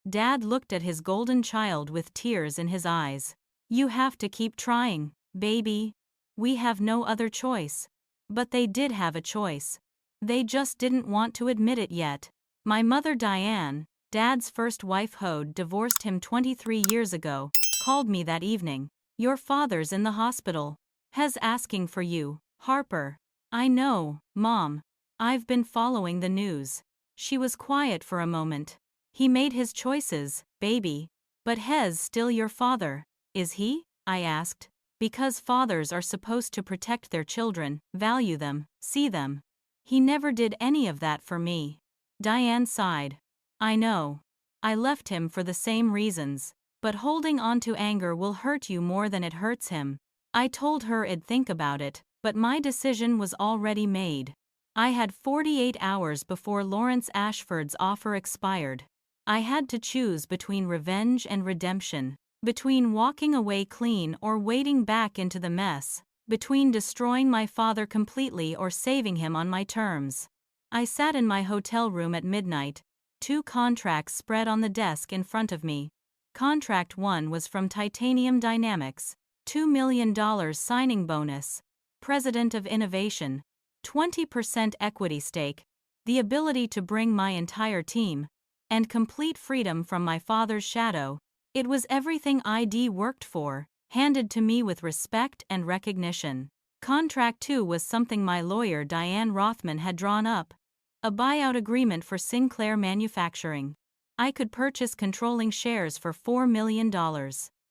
[SPEAKER 1] Dad looked at his golden child with tears in his eyes. You have to keep trying, baby. We have no other choice. But they did have a choice. They just didn't want to admit it yet. My mother Diane, Dad's first wife who'd divorced him 23 years ago, called me that evening. Your father's in the hospital. He's asking for you, Harper. I know, Mom. I've been following the news. She was quiet for a moment. He made his choices, baby. But Hez still your father, is he? I asked. Because fathers are supposed to protect their children, value them, see them. He never did any of that for me. Diane sighed. I know. I left him for the same reasons. But holding on to anger will hurt you more than it hurts him. I told her I'd think about it, but my decision was already made. I had 48 hours before Lawrence Ashford's offer expired. I had to choose between revenge and redemption, between walking away clean or wading back into the mess, between destroying my father completely or saving him on my terms. I sat in my hotel room at midnight, 2 contracts spread on the desk in front of me. Contract 1 was from Titanium Dynamics, $2 million signing bonus, President of Innovation, 20% equity stake, the ability to bring my entire team, and complete freedom from my father's shadow. It was everything I'd worked for, handed to me with respect and recognition. Contract 2 was something my lawyer Diane Rothman had drawn up, a buyout agreement for Sinclair Manufacturing. I could purchase controlling shares for $4 million.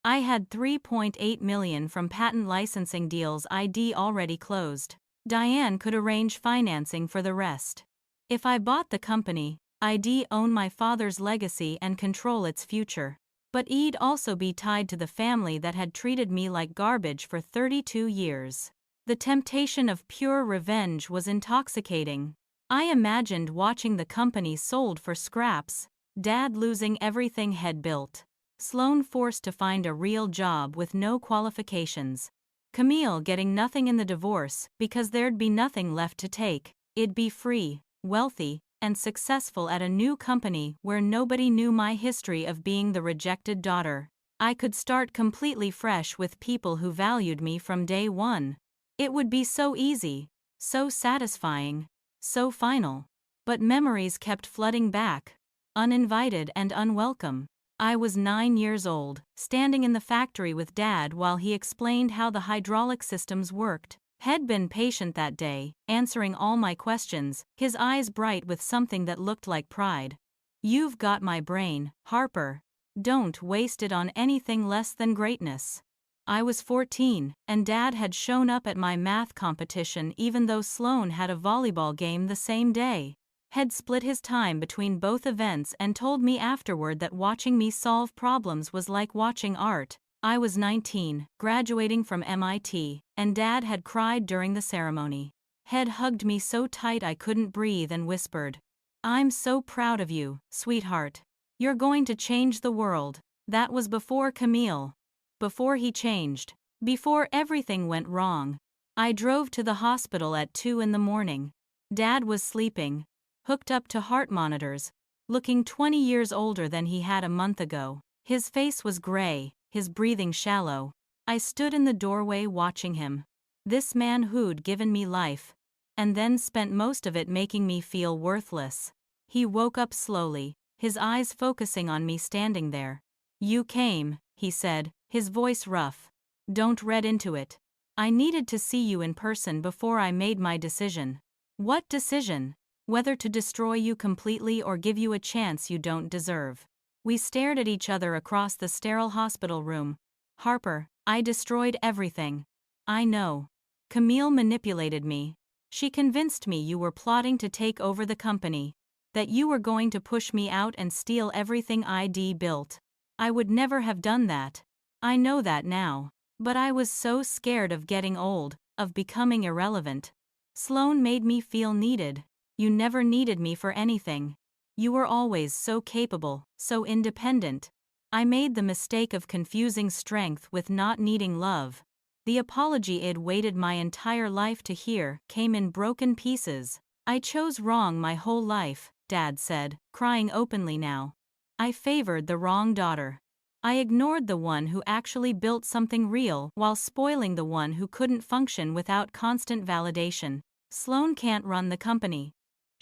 [SPEAKER 1] I had $3.8 million from patent licensing deals I'd already closed. Diane could arrange financing for the rest. If I bought the company, I'd own my father's legacy and control its future. But I'd also be tied to the family that had treated me like garbage for 32 years. The temptation of pure revenge was intoxicating. I imagined watching the company sold for scraps, Dad losing everything he'd built, Sloan forced to find a real job with no qualifications, Camille getting nothing in the divorce because there'd be nothing left to take. I'd be free, wealthy, and successful at a new company where nobody knew my history of being the rejected daughter. I could start completely fresh with people who valued me from day one. It would be so easy, so satisfying, so final. But memories kept flooding back, uninvited and unwelcome. I was 9 years old, standing in the factory with Dad while he explained how the hydraulic systems worked. Had been patient that day, answering all my questions, his eyes bright with something that looked like pride. You've got my brain, Harper. Don't waste it on anything less than greatness. I was 14, and Dad had shown up at my math competition even though Sloan had a volleyball game the same day. Had split his time between both events and told me afterward that watching me solve problems was like watching art. I was 19, graduating from MIT, and Dad had cried during the ceremony. Had hugged me so tight I couldn't breathe and whispered, "I'm so proud of you, sweetheart. You're going to change the world." That was before Camille. Before he changed. Before everything went wrong. I drove to the hospital at 2 in the morning. Dad was sleeping, hooked up to heart monitors, looking 20 years older than he had a month ago. His face was gray, his breathing shallow. I stood in the doorway watching him. This man who'd given me life, and then spent most of it making me feel worthless. He woke up slowly, his eyes focusing on me standing there. "You came," he said, his voice rough. "Don't read into it. I needed to see you in person before I made my decision." "What decision?" "Whether to destroy you completely or give you a chance you don't deserve." We stared at each other across the sterile hospital room. "Harper, I destroyed everything. I know. Camille manipulated me. She convinced me you were plotting to take over the company, that you were going to push me out and steal everything I'd built. I would never have done that. I know that now. But I was so scared of getting old, of becoming irrelevant. Sloan made me feel needed. You never needed me for anything. You were always so capable, so independent. I made the mistake of confusing strength with not needing love. The apology I'd waited my entire life to hear came in broken pieces. I chose wrong my whole life," Dad said, crying openly now. "I favored the wrong daughter. I ignored the one who actually built something real while spoiling the one who couldn't function without constant validation. Sloan can't run the company.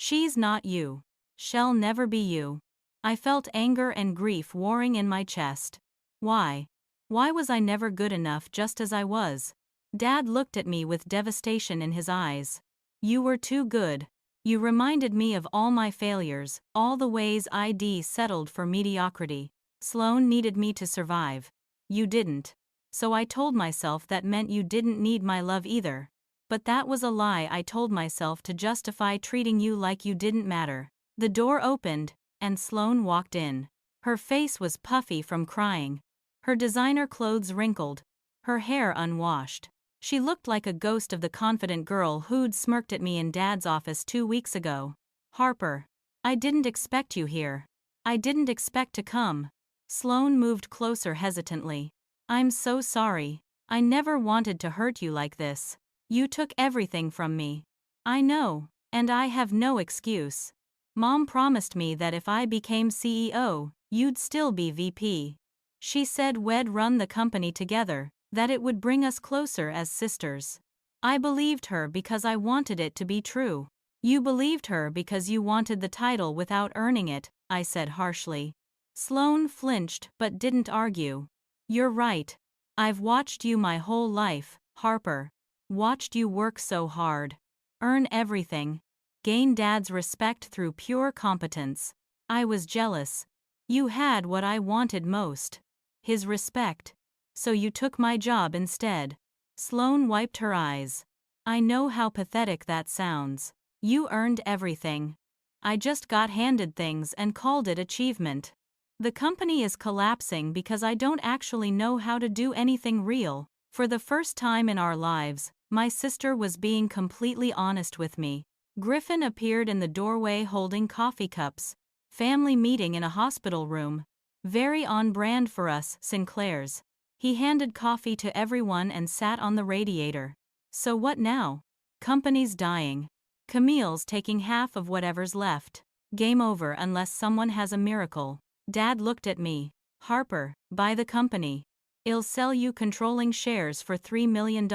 [SPEAKER 1] She's not you. Shall never be you. I felt anger and grief warring in my chest. Why? Why was I never good enough just as I was? Dad looked at me with devastation in his eyes. You were too good. You reminded me of all my failures, all the ways I'd settled for mediocrity. Sloane needed me to survive. You didn't. So I told myself that meant you didn't need my love either. But that was a lie I told myself to justify treating you like you didn't matter. The door opened, and Sloane walked in. Her face was puffy from crying. Her designer clothes wrinkled. Her hair unwashed. She looked like a ghost of the confident girl who'd smirked at me in Dad's office 2 weeks ago. Harper. I didn't expect you here. I didn't expect to come. Sloane moved closer hesitantly. I'm so sorry. I never wanted to hurt you like this. You took everything from me. I know, and I have no excuse. Mom promised me that if I became CEO, you'd still be VP. She said we'd run the company together, that it would bring us closer as sisters. I believed her because I wanted it to be true. You believed her because you wanted the title without earning it, I said harshly. Sloane flinched but didn't argue. You're right. I've watched you my whole life, Harper. Watched you work so hard. Earn everything. Gain Dad's respect through pure competence. I was jealous. You had what I wanted most. His respect. So you took my job instead. Sloane wiped her eyes. I know how pathetic that sounds. You earned everything. I just got handed things and called it achievement. The company is collapsing because I don't actually know how to do anything real. For the first time in our lives, my sister was being completely honest with me. Griffin appeared in the doorway holding coffee cups. Family meeting in a hospital room. Very on brand for us, Sinclairs. He handed coffee to everyone and sat on the radiator. So what now? Company's dying. Camille's taking half of whatever's left. Game over unless someone has a miracle. Dad looked at me. Harper, buy the company. I'll sell you controlling shares for $3 million.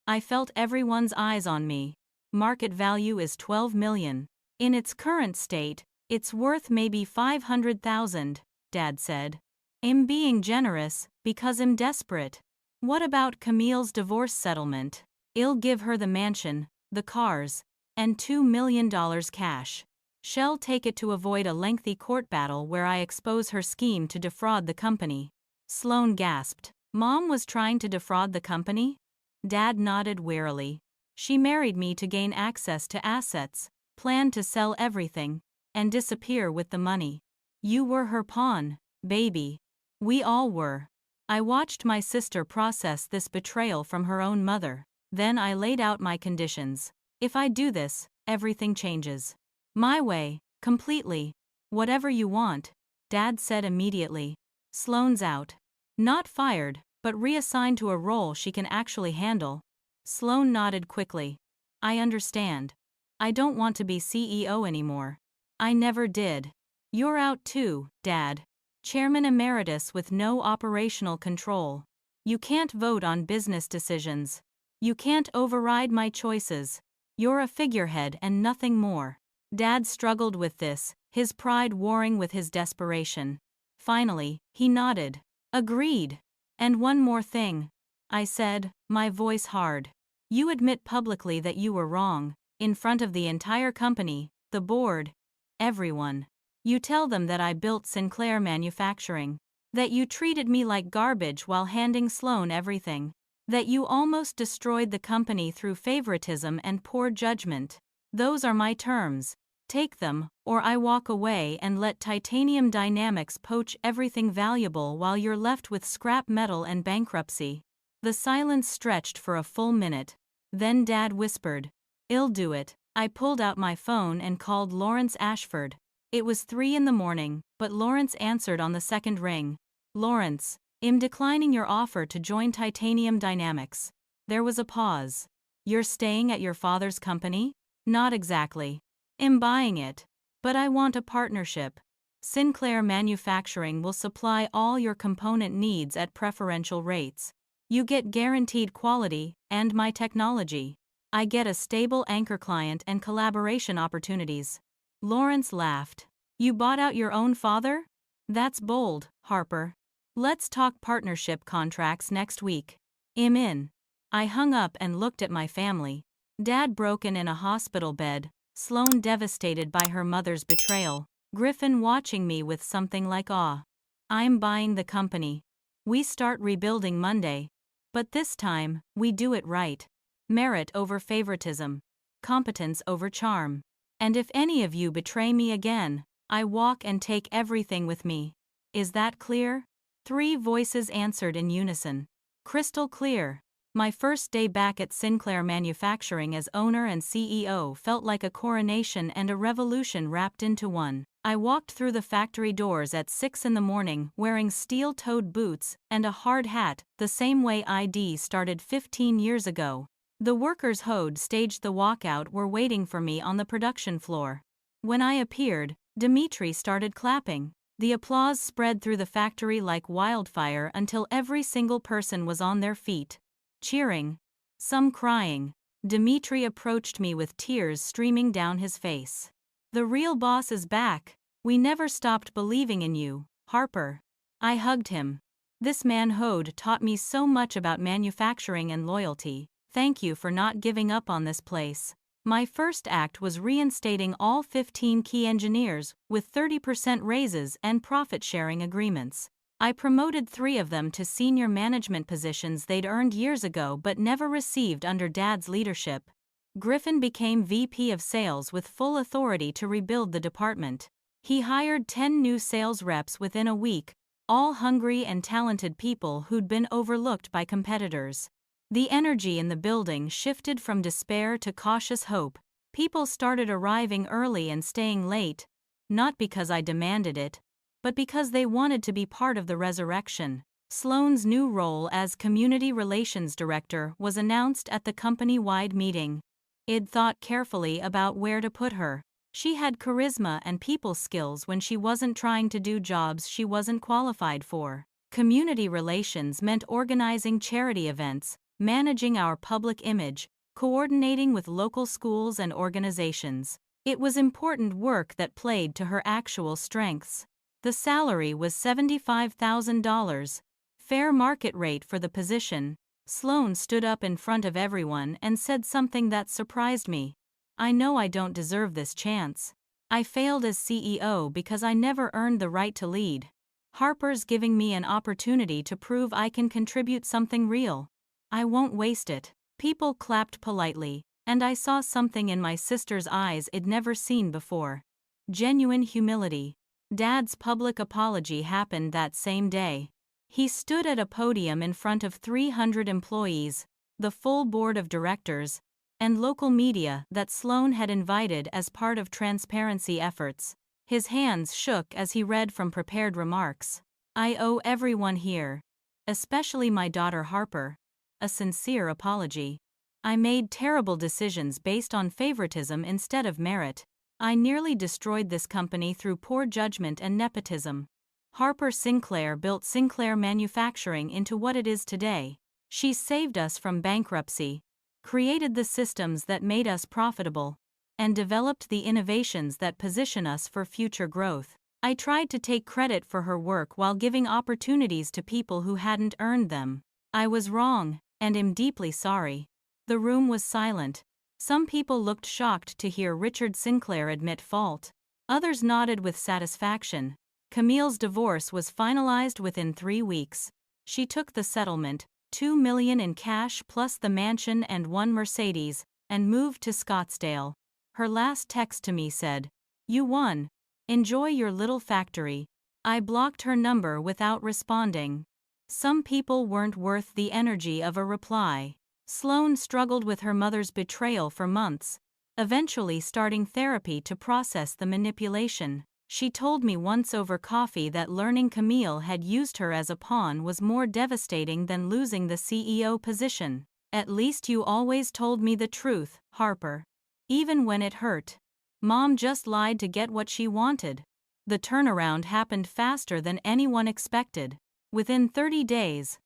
[SPEAKER 1] I felt everyone's eyes on me. Market value is $12 million. In its current state, it's worth maybe $500,000, Dad said. I'm being generous, because I'm desperate. What about Camille's divorce settlement? I'll give her the mansion, the cars, and $2 million cash. She'll take it to avoid a lengthy court battle where I expose her scheme to defraud the company. Sloane gasped. Mom was trying to defraud the company? Dad nodded wearily. She married me to gain access to assets, planned to sell everything, and disappear with the money. You were her pawn, baby. We all were. I watched my sister process this betrayal from her own mother. Then I laid out my conditions. If I do this, everything changes. My way, completely. Whatever you want, Dad said immediately. Sloane's out. Not fired, but reassigned to a role she can actually handle. Sloane nodded quickly. I understand. I don't want to be CEO anymore. I never did. You're out too, Dad. Chairman emeritus with no operational control. You can't vote on business decisions. You can't override my choices. You're a figurehead and nothing more. Dad struggled with this, his pride warring with his desperation. Finally, he nodded. Agreed. And one more thing. I said, my voice hard. You admit publicly that you were wrong, in front of the entire company, the board, everyone. You tell them that I built Sinclair Manufacturing. That you treated me like garbage while handing Sloane everything. That you almost destroyed the company through favoritism and poor judgment. Those are my terms. Take them, or I walk away and let Titanium Dynamics poach everything valuable while you're left with scrap metal and bankruptcy. The silence stretched for a full minute. Then Dad whispered, I'll do it. I pulled out my phone and called Lawrence Ashford. It was 3 a.m, but Lawrence answered on the second ring. Lawrence, I'm declining your offer to join Titanium Dynamics. There was a pause. You're staying at your father's company? Not exactly. I'm buying it. But I want a partnership. Sinclair Manufacturing will supply all your component needs at preferential rates. You get guaranteed quality, and my technology. I get a stable anchor client and collaboration opportunities. Lawrence laughed. You bought out your own father? That's bold, Harper. Let's talk partnership contracts next week. I'm in. I hung up and looked at my family. Dad broken in a hospital bed, Sloane devastated by her mother's betrayal, Griffin watching me with something like awe. I'm buying the company. We start rebuilding Monday. But this time, we do it right. Merit over favoritism. Competence over charm. And if any of you betray me again, I walk and take everything with me. Is that clear? 3 voices answered in unison. Crystal clear. My first day back at Sinclair Manufacturing as owner and CEO felt like a coronation and a revolution wrapped into one. I walked through the factory doors at 6 in the morning wearing steel-toed boots and a hard hat, the same way ID started 15 years ago. The workers who'd staged the walkout were waiting for me on the production floor. When I appeared, Dimitri started clapping. The applause spread through the factory like wildfire until every single person was on their feet, cheering, some crying. Dimitri approached me with tears streaming down his face. The real boss is back. We never stopped believing in you, Harper. I hugged him. This man Hode taught me so much about manufacturing and loyalty. Thank you for not giving up on this place. My first act was reinstating all 15 key engineers with 30% raises and profit-sharing agreements. I promoted 3 of them to senior management positions they'd earned years ago but never received under Dad's leadership. Griffin became VP of Sales with full authority to rebuild the department. He hired 10 new sales reps within a week, all hungry and talented people who'd been overlooked by competitors. The energy in the building shifted from despair to cautious hope. People started arriving early and staying late, not because I demanded it, but because they wanted to be part of the resurrection. Sloane's new role as Community Relations Director was announced at the company-wide meeting. I'd thought carefully about where to put her. She had charisma and people skills when she wasn't trying to do jobs she wasn't qualified for. Community relations meant organizing charity events, managing our public image, coordinating with local schools and organizations. It was important work that played to her actual strengths. The salary was $75,000, fair market rate for the position. Sloane stood up in front of everyone and said something that surprised me. I know I don't deserve this chance. I failed as CEO because I never earned the right to lead. Harper's giving me an opportunity to prove I can contribute something real. I won't waste it. People clapped politely, and I saw something in my sister's eyes I'd never seen before. Genuine humility. Dad's public apology happened that same day. He stood at a podium in front of 300 employees, the full board of directors, and local media that Sloane had invited as part of transparency efforts. His hands shook as he read from prepared remarks. I owe everyone here, especially my daughter Harper, a sincere apology. I made terrible decisions based on favoritism instead of merit. I nearly destroyed this company through poor judgment and nepotism. Harper Sinclair built Sinclair Manufacturing into what it is today. She saved us from bankruptcy, created the systems that made us profitable, and developed the innovations that position us for future growth. I tried to take credit for her work while giving opportunities to people who hadn't earned them. I was wrong, and am deeply sorry. The room was silent. Some people looked shocked to hear Richard Sinclair admit fault. Others nodded with satisfaction. Camille's divorce was finalized within 3 weeks. She took the settlement, $2 million in cash plus the mansion and 1 Mercedes, and moved to Scottsdale. Her last text to me said, "You won. Enjoy your little factory." I blocked her number without responding. Some people weren't worth the energy of a reply. Sloane struggled with her mother's betrayal for months, eventually starting therapy to process the manipulation. She told me once over coffee that learning Camille had used her as a pawn was more devastating than losing the CEO position. At least you always told me the truth, Harper. Even when it hurt. Mom just lied to get what she wanted. The turnaround happened faster than anyone expected. Within 30 days,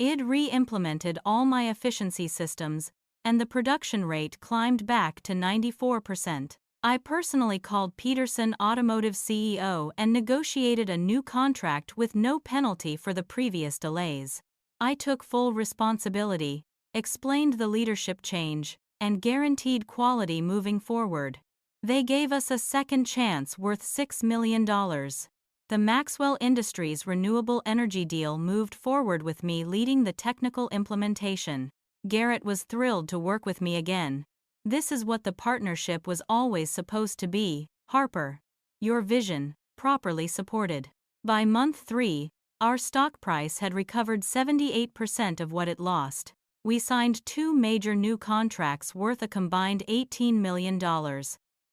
[SPEAKER 1] I'd re-implemented all my efficiency systems, and the production rate climbed back to 94%. I personally called Peterson Automotive CEO and negotiated a new contract with no penalty for the previous delays. I took full responsibility, explained the leadership change, and guaranteed quality moving forward. They gave us a second chance worth $6 million. The Maxwell Industries renewable energy deal moved forward with me leading the technical implementation. Garrett was thrilled to work with me again. This is what the partnership was always supposed to be, Harper. Your vision, properly supported. By month 3, our stock price had recovered 78% of what it lost. We signed 2 major new contracts worth a combined $18 million.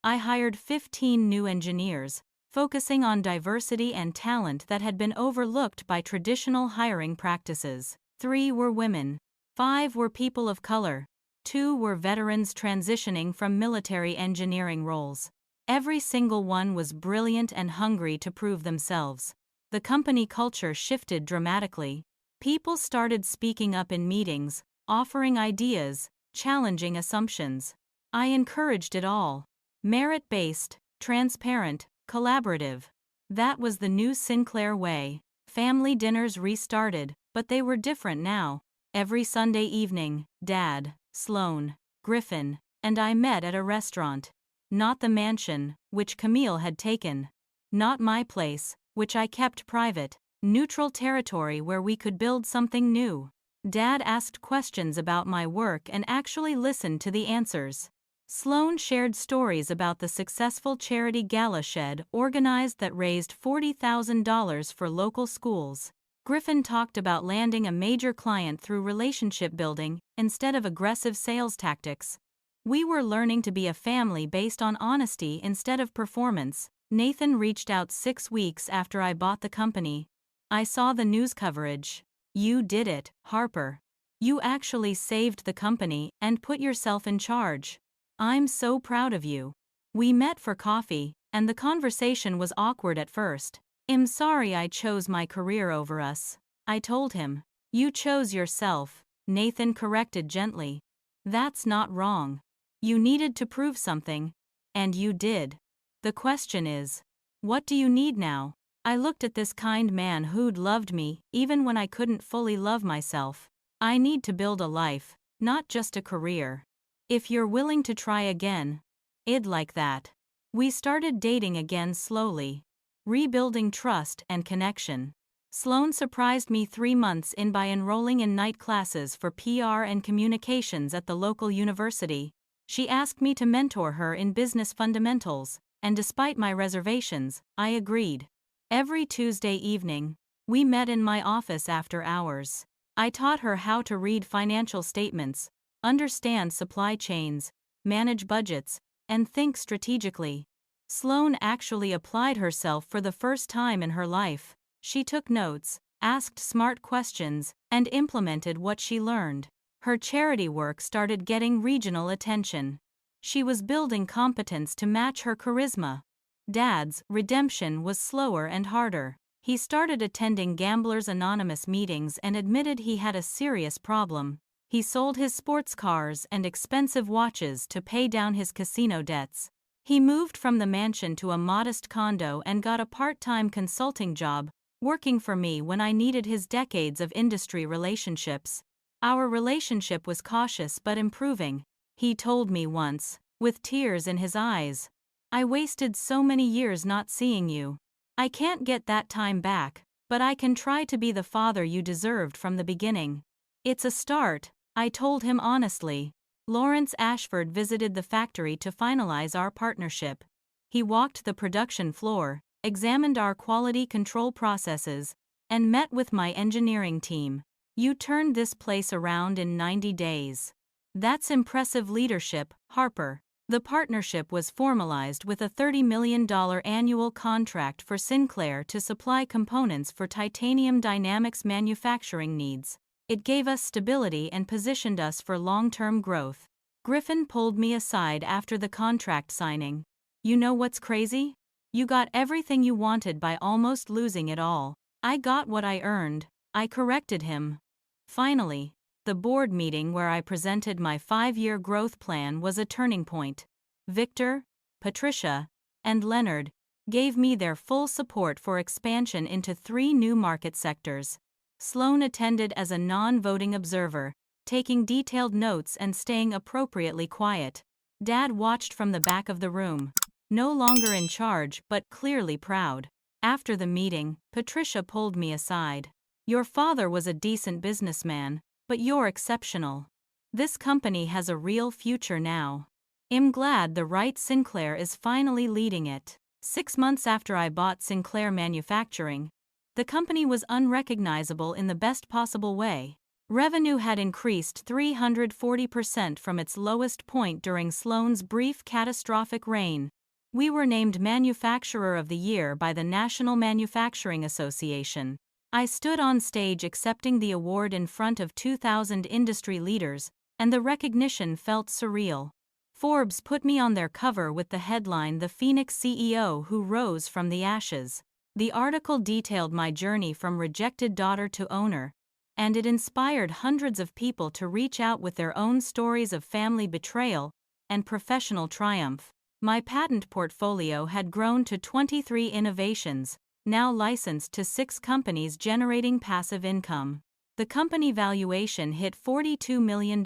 [SPEAKER 1] I hired 15 new engineers, focusing on diversity and talent that had been overlooked by traditional hiring practices. 3 were women. 5 were people of color. 2 were veterans transitioning from military engineering roles. Every single one was brilliant and hungry to prove themselves. The company culture shifted dramatically. People started speaking up in meetings, offering ideas, challenging assumptions. I encouraged it all. Merit-based, transparent, collaborative. That was the new Sinclair way. Family dinners restarted, but they were different now. Every Sunday evening, Dad, Sloan, Griffin, and I met at a restaurant. Not the mansion, which Camille had taken. Not my place, which I kept private. Neutral territory where we could build something new. Dad asked questions about my work and actually listened to the answers. Sloan shared stories about the successful charity gala shed organized that raised $40,000 for local schools. Griffin talked about landing a major client through relationship building instead of aggressive sales tactics. We were learning to be a family based on honesty instead of performance. Nathan reached out 6 weeks after I bought the company. I saw the news coverage. You did it, Harper. You actually saved the company and put yourself in charge. I'm so proud of you. We met for coffee, and the conversation was awkward at first. I'm sorry I chose my career over us, I told him. You chose yourself, Nathan corrected gently. That's not wrong. You needed to prove something, and you did. The question is, what do you need now? I looked at this kind man who'd loved me even when I couldn't fully love myself. I need to build a life, not just a career. If you're willing to try again, I'd like that. We started dating again slowly. Rebuilding trust and connection. Sloan surprised me 3 months in by enrolling in night classes for PR and communications at the local university. She asked me to mentor her in business fundamentals, and despite my reservations, I agreed. Every Tuesday evening, we met in my office after hours. I taught her how to read financial statements, understand supply chains, manage budgets, and think strategically. Sloan actually applied herself for the first time in her life. She took notes, asked smart questions, and implemented what she learned. Her charity work started getting regional attention. She was building competence to match her charisma. Dad's redemption was slower and harder. He started attending Gamblers Anonymous meetings and admitted he had a serious problem. He sold his sports cars and expensive watches to pay down his casino debts. He moved from the mansion to a modest condo and got a part-time consulting job, working for me when I needed his decades of industry relationships. Our relationship was cautious but improving. He told me once, with tears in his eyes, I wasted so many years not seeing you. I can't get that time back, but I can try to be the father you deserved from the beginning. It's a start, I told him honestly. Lawrence Ashford visited the factory to finalize our partnership. He walked the production floor, examined our quality control processes, and met with my engineering team. You turned this place around in 90 days. That's impressive leadership, Harper. The partnership was formalized with a $30 million annual contract for Sinclair to supply components for titanium dynamics manufacturing needs. It gave us stability and positioned us for long-term growth. Griffin pulled me aside after the contract signing. You know what's crazy? You got everything you wanted by almost losing it all. I got what I earned, I corrected him. Finally. The board meeting where I presented my 5-year growth plan was a turning point. Victor, Patricia, and Leonard gave me their full support for expansion into 3 new market sectors. Sloan attended as a non-voting observer, taking detailed notes and staying appropriately quiet. Dad watched from the back of the room, no longer in charge but clearly proud. After the meeting, Patricia pulled me aside. "Your father was a decent businessman, but you're exceptional. This company has a real future now. I'm glad the right Sinclair is finally leading it." 6 months after I bought Sinclair Manufacturing, the company was unrecognizable in the best possible way. Revenue had increased 340% from its lowest point during Sloan's brief catastrophic reign. We were named Manufacturer of the Year by the National Manufacturing Association. I stood on stage accepting the award in front of 2,000 industry leaders, and the recognition felt surreal. Forbes put me on their cover with the headline "The Phoenix CEO Who Rose from the Ashes." The article detailed my journey from rejected daughter to owner, and it inspired hundreds of people to reach out with their own stories of family betrayal and professional triumph. My patent portfolio had grown to 23 innovations, now licensed to 6 companies generating passive income. The company valuation hit $42 million.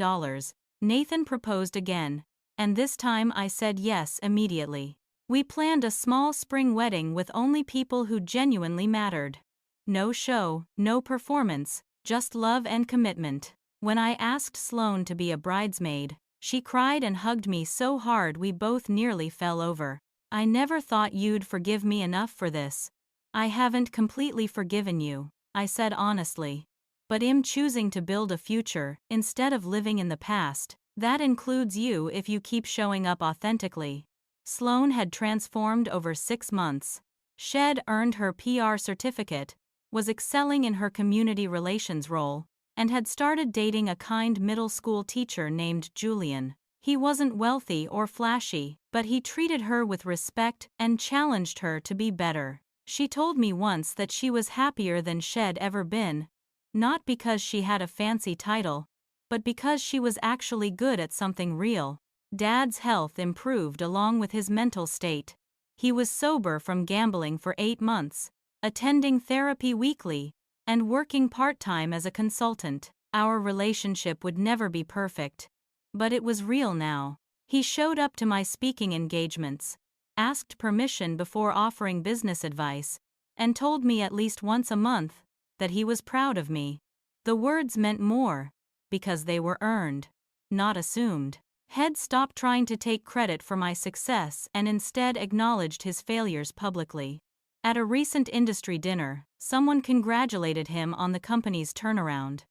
[SPEAKER 1] Nathan proposed again, and this time I said yes immediately. We planned a small spring wedding with only people who genuinely mattered. No show, no performance, just love and commitment. When I asked Sloan to be a bridesmaid, she cried and hugged me so hard we both nearly fell over. "I never thought you'd forgive me enough for this." "I haven't completely forgiven you," I said honestly. "But I'm choosing to build a future, instead of living in the past. That includes you if you keep showing up authentically." Sloan had transformed over 6 months. Shed earned her PR certificate, was excelling in her community relations role, and had started dating a kind middle school teacher named Julian. He wasn't wealthy or flashy, but he treated her with respect and challenged her to be better. She told me once that she was happier than Shed ever been, not because she had a fancy title, but because she was actually good at something real. Dad's health improved along with his mental state. He was sober from gambling for 8 months, attending therapy weekly, and working part-time as a consultant. Our relationship would never be perfect, but it was real now. He showed up to my speaking engagements, asked permission before offering business advice, and told me at least once a month that he was proud of me. The words meant more, because they were earned, not assumed. Head stopped trying to take credit for my success and instead acknowledged his failures publicly. At a recent industry dinner, someone congratulated him on the company's turnaround.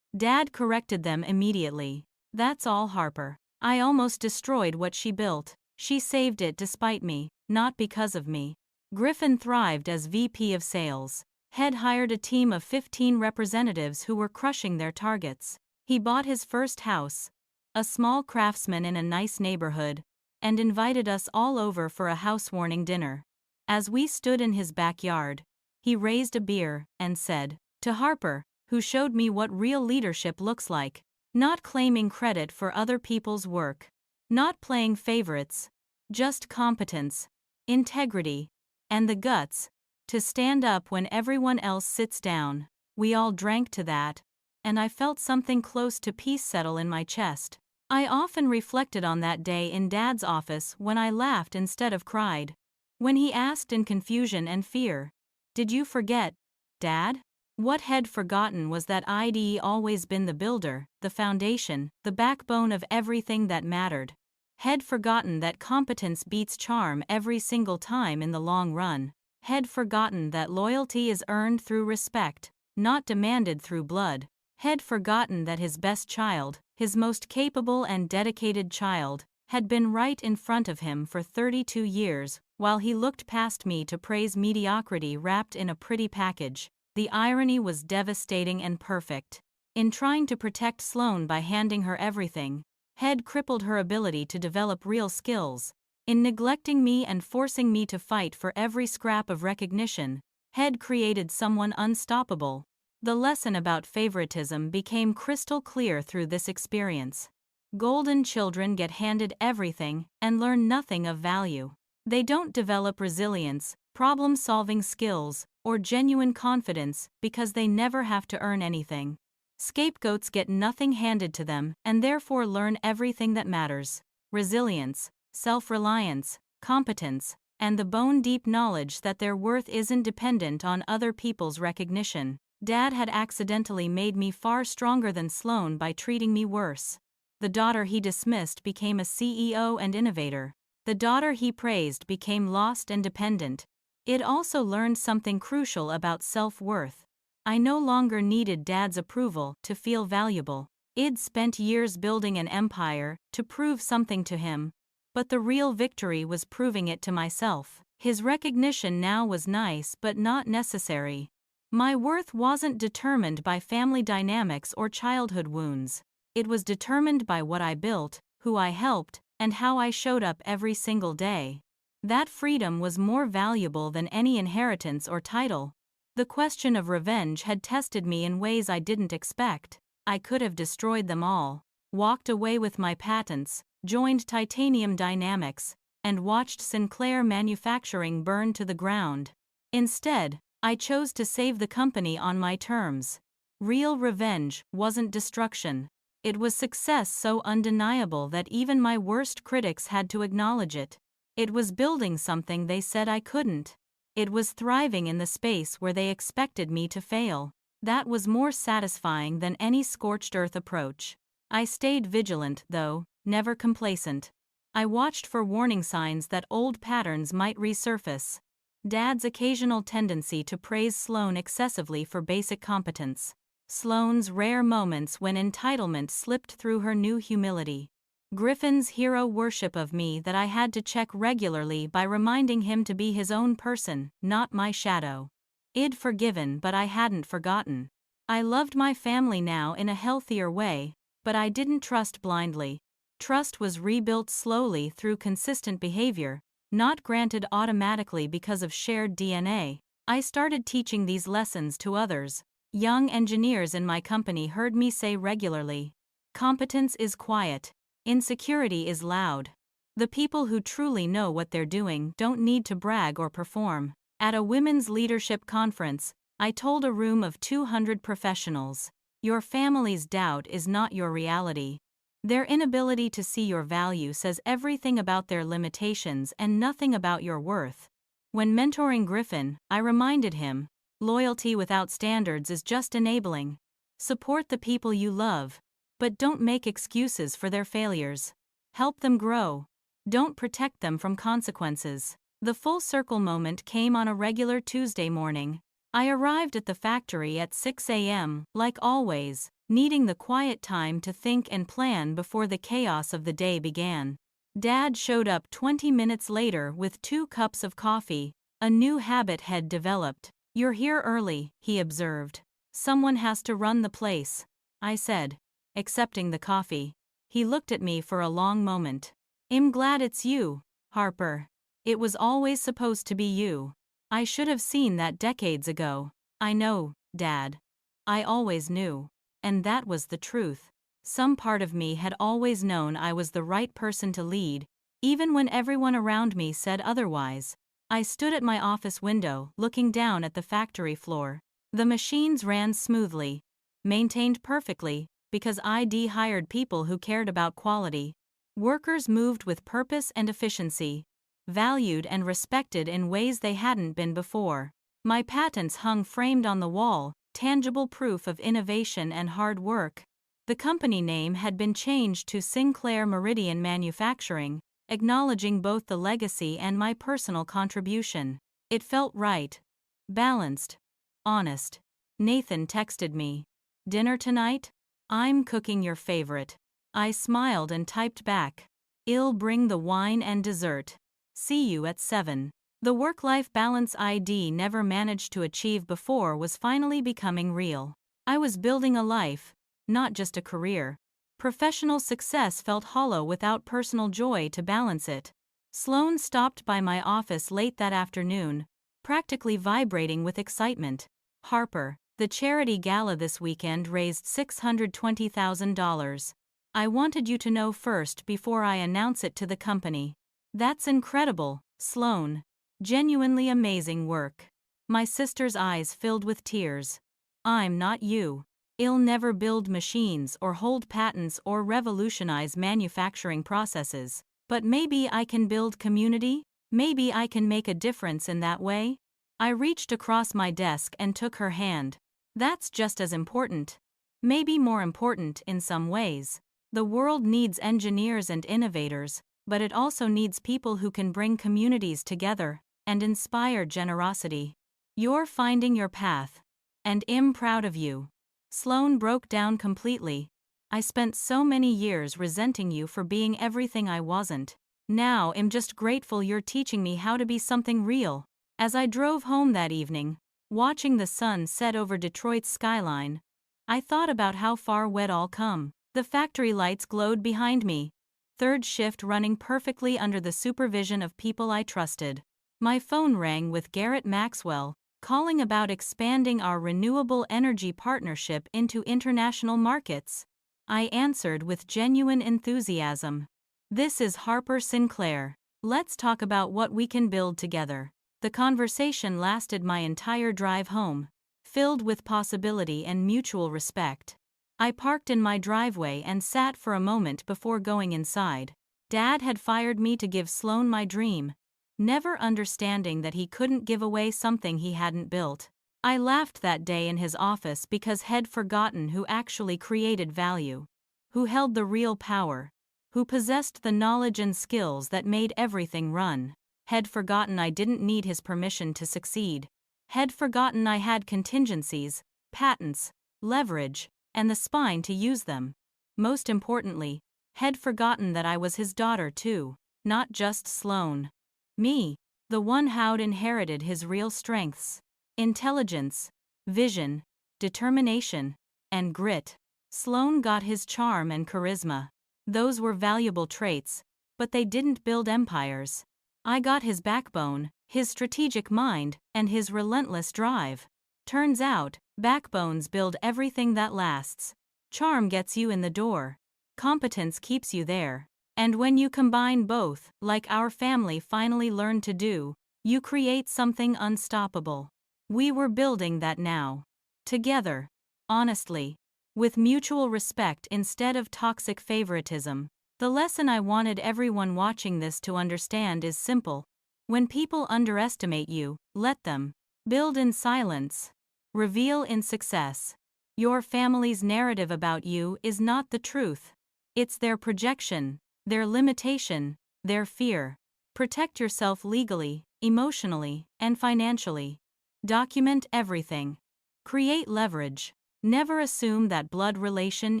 [SPEAKER 1] Dad corrected them immediately. "That's all Harper. I almost destroyed what she built. She saved it despite me, not because of me." Griffin thrived as VP of Sales. Head hired a team of 15 representatives who were crushing their targets. He bought his first house, a small craftsman in a nice neighborhood, and invited us all over for a housewarming dinner. As we stood in his backyard, he raised a beer and said, "To Harper, who showed me what real leadership looks like, not claiming credit for other people's work, not playing favorites, just competence, integrity, and the guts to stand up when everyone else sits down." We all drank to that, and I felt something close to peace settle in my chest. I often reflected on that day in Dad's office when I laughed instead of cried. When he asked in confusion and fear, "Did you forget, Dad?" What had forgotten was that I'd always been the builder, the foundation, the backbone of everything that mattered. Had forgotten that competence beats charm every single time in the long run. Had forgotten that loyalty is earned through respect, not demanded through blood. Had forgotten that his best child, his most capable and dedicated child, had been right in front of him for 32 years, while he looked past me to praise mediocrity wrapped in a pretty package. The irony was devastating and perfect. In trying to protect Sloan by handing her everything, Head crippled her ability to develop real skills. In neglecting me and forcing me to fight for every scrap of recognition, Head created someone unstoppable. The lesson about favoritism became crystal clear through this experience. Golden children get handed everything and learn nothing of value. They don't develop resilience, problem-solving skills, or genuine confidence because they never have to earn anything. Scapegoats get nothing handed to them and therefore learn everything that matters: resilience, self-reliance, competence, and the bone-deep knowledge that their worth isn't dependent on other people's recognition. Dad had accidentally made me far stronger than Sloan by treating me worse. The daughter he dismissed became a CEO and innovator. The daughter he praised became lost and dependent. It also learned something crucial about self-worth. I no longer needed Dad's approval to feel valuable. I'd spent years building an empire to prove something to him, but the real victory was proving it to myself. His recognition now was nice but not necessary. My worth wasn't determined by family dynamics or childhood wounds. It was determined by what I built, who I helped, and how I showed up every single day. That freedom was more valuable than any inheritance or title. The question of revenge had tested me in ways I didn't expect. I could have destroyed them all, walked away with my patents, joined Titanium Dynamics, and watched Sinclair Manufacturing burn to the ground. Instead, I chose to save the company on my terms. Real revenge wasn't destruction. It was success so undeniable that even my worst critics had to acknowledge it. It was building something they said I couldn't. It was thriving in the space where they expected me to fail. That was more satisfying than any scorched earth approach. I stayed vigilant, though, never complacent. I watched for warning signs that old patterns might resurface. Dad's occasional tendency to praise Sloan excessively for basic competence. Sloan's rare moments when entitlement slipped through her new humility. Griffin's hero worship of me that I had to check regularly by reminding him to be his own person, not my shadow. I'd forgiven, but I hadn't forgotten. I loved my family now in a healthier way, but I didn't trust blindly. Trust was rebuilt slowly through consistent behavior, not granted automatically because of shared DNA. I started teaching these lessons to others. Young engineers in my company heard me say regularly, "Competence is quiet. Insecurity is loud." The people who truly know what they're doing don't need to brag or perform. At a women's leadership conference, I told a room of 200 professionals, "Your family's doubt is not your reality. Their inability to see your value says everything about their limitations and nothing about your worth." When mentoring Griffin, I reminded him, loyalty without standards is just enabling. Support the people you love, but don't make excuses for their failures. Help them grow. Don't protect them from consequences. The full circle moment came on a regular Tuesday morning. I arrived at the factory at 6 a.m., like always, needing the quiet time to think and plan before the chaos of the day began. Dad showed up 20 minutes later with 2 cups of coffee. A new habit had developed. "You're here early," he observed. "Someone has to run the place," I said, accepting the coffee. He looked at me for a long moment. "I'm glad it's you, Harper. It was always supposed to be you. I should have seen that decades ago." "I know, Dad. I always knew." And that was the truth. Some part of me had always known I was the right person to lead, even when everyone around me said otherwise. I stood at my office window, looking down at the factory floor. The machines ran smoothly, maintained perfectly, because I'd hired people who cared about quality. Workers moved with purpose and efficiency, valued and respected in ways they hadn't been before. My patents hung framed on the wall, tangible proof of innovation and hard work. The company name had been changed to Sinclair Meridian Manufacturing, acknowledging both the legacy and my personal contribution. It felt right. Balanced. Honest. Nathan texted me, "Dinner tonight? I'm cooking your favorite." I smiled and typed back, "I'll bring the wine and dessert. See you at 7. The work-life balance I'd never managed to achieve before was finally becoming real. I was building a life, not just a career. Professional success felt hollow without personal joy to balance it. Sloan stopped by my office late that afternoon, practically vibrating with excitement. "Harper, The charity gala this weekend raised $620,000. I wanted you to know first before I announce it to the company. That's incredible, Sloan. Genuinely amazing work. My sister's eyes filled with tears. I'm not you. I'll never build machines or hold patents or revolutionize manufacturing processes. But maybe I can build community? Maybe I can make a difference in that way? I reached across my desk and took her hand. That's just as important. Maybe more important in some ways. The world needs engineers and innovators, but it also needs people who can bring communities together and inspire generosity. You're finding your path. And I'm proud of you. Sloan broke down completely. I spent so many years resenting you for being everything I wasn't. Now I'm just grateful you're teaching me how to be something real. As I drove home that evening, watching the sun set over Detroit's skyline, I thought about how far we'd all come. The factory lights glowed behind me. Third shift running perfectly under the supervision of people I trusted. My phone rang with Garrett Maxwell, calling about expanding our renewable energy partnership into international markets. I answered with genuine enthusiasm. This is Harper Sinclair. Let's talk about what we can build together. The conversation lasted my entire drive home, filled with possibility and mutual respect. I parked in my driveway and sat for a moment before going inside. Dad had fired me to give Sloan my dream, never understanding that he couldn't give away something he hadn't built. I laughed that day in his office because he'd forgotten who actually created value, who held the real power, who possessed the knowledge and skills that made everything run. Had forgotten I didn't need his permission to succeed. Had forgotten I had contingencies, patents, leverage, and the spine to use them. Most importantly, had forgotten that I was his daughter too, not just Sloan. Me, the one who'd inherited his real strengths. Intelligence, vision, determination, and grit. Sloan got his charm and charisma. Those were valuable traits, but they didn't build empires. I got his backbone, his strategic mind, and his relentless drive. Turns out, backbones build everything that lasts. Charm gets you in the door. Competence keeps you there. And when you combine both, like our family finally learned to do, you create something unstoppable. We were building that now. Together. Honestly. With mutual respect instead of toxic favoritism. The lesson I wanted everyone watching this to understand is simple. When people underestimate you, let them. Build in silence. Reveal in success. Your family's narrative about you is not the truth. It's their projection, their limitation, their fear. Protect yourself legally, emotionally, and financially. Document everything. Create leverage. Never assume that blood relation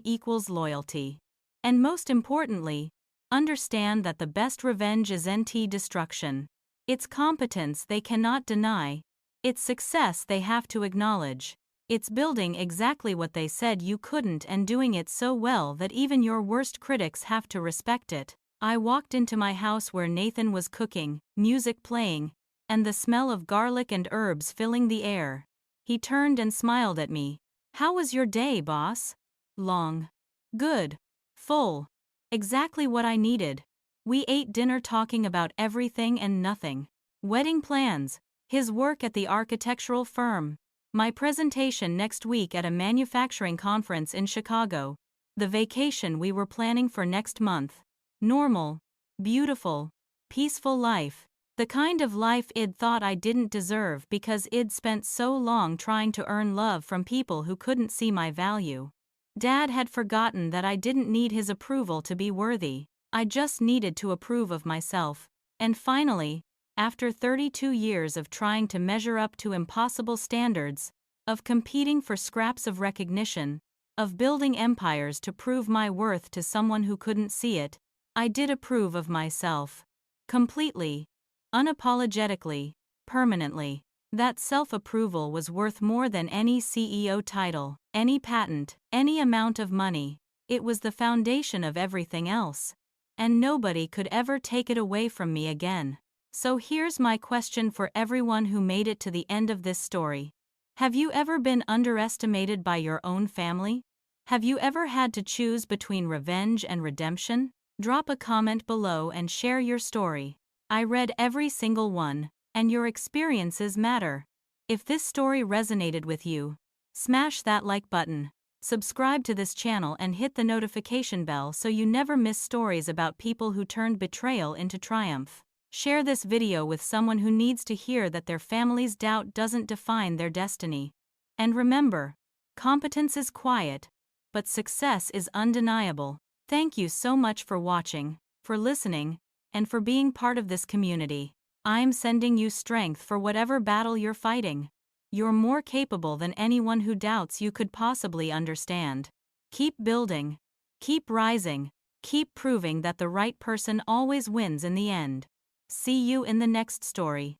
[SPEAKER 1] equals loyalty. And most importantly, understand that the best revenge is destruction. It's competence they cannot deny. It's success they have to acknowledge. It's building exactly what they said you couldn't and doing it so well that even your worst critics have to respect it. I walked into my house where Nathan was cooking, music playing, and the smell of garlic and herbs filling the air. He turned and smiled at me. How was your day, boss? Long. Good. Full. Exactly what I needed. We ate dinner talking about everything and nothing. Wedding plans, his work at the architectural firm, my presentation next week at a manufacturing conference in Chicago, the vacation we were planning for next month. Normal, beautiful, peaceful life. The kind of life I'd thought I didn't deserve because I'd spent so long trying to earn love from people who couldn't see my value. Dad had forgotten that I didn't need his approval to be worthy. I just needed to approve of myself. And finally, after 32 years of trying to measure up to impossible standards, of competing for scraps of recognition, of building empires to prove my worth to someone who couldn't see it, I did approve of myself. Completely. Unapologetically. Permanently. That self-approval was worth more than any CEO title, any patent, any amount of money. It was the foundation of everything else. And nobody could ever take it away from me again. So here's my question for everyone who made it to the end of this story. Have you ever been underestimated by your own family? Have you ever had to choose between revenge and redemption? Drop a comment below and share your story. I read every single one, and your experiences matter. If this story resonated with you, smash that like button. Subscribe to this channel and hit the notification bell so you never miss stories about people who turned betrayal into triumph. Share this video with someone who needs to hear that their family's doubt doesn't define their destiny. And remember, competence is quiet, but success is undeniable. Thank you so much for watching, for listening, and for being part of this community. I'm sending you strength for whatever battle you're fighting. You're more capable than anyone who doubts you could possibly understand. Keep building, keep rising, keep proving that the right person always wins in the end. See you in the next story.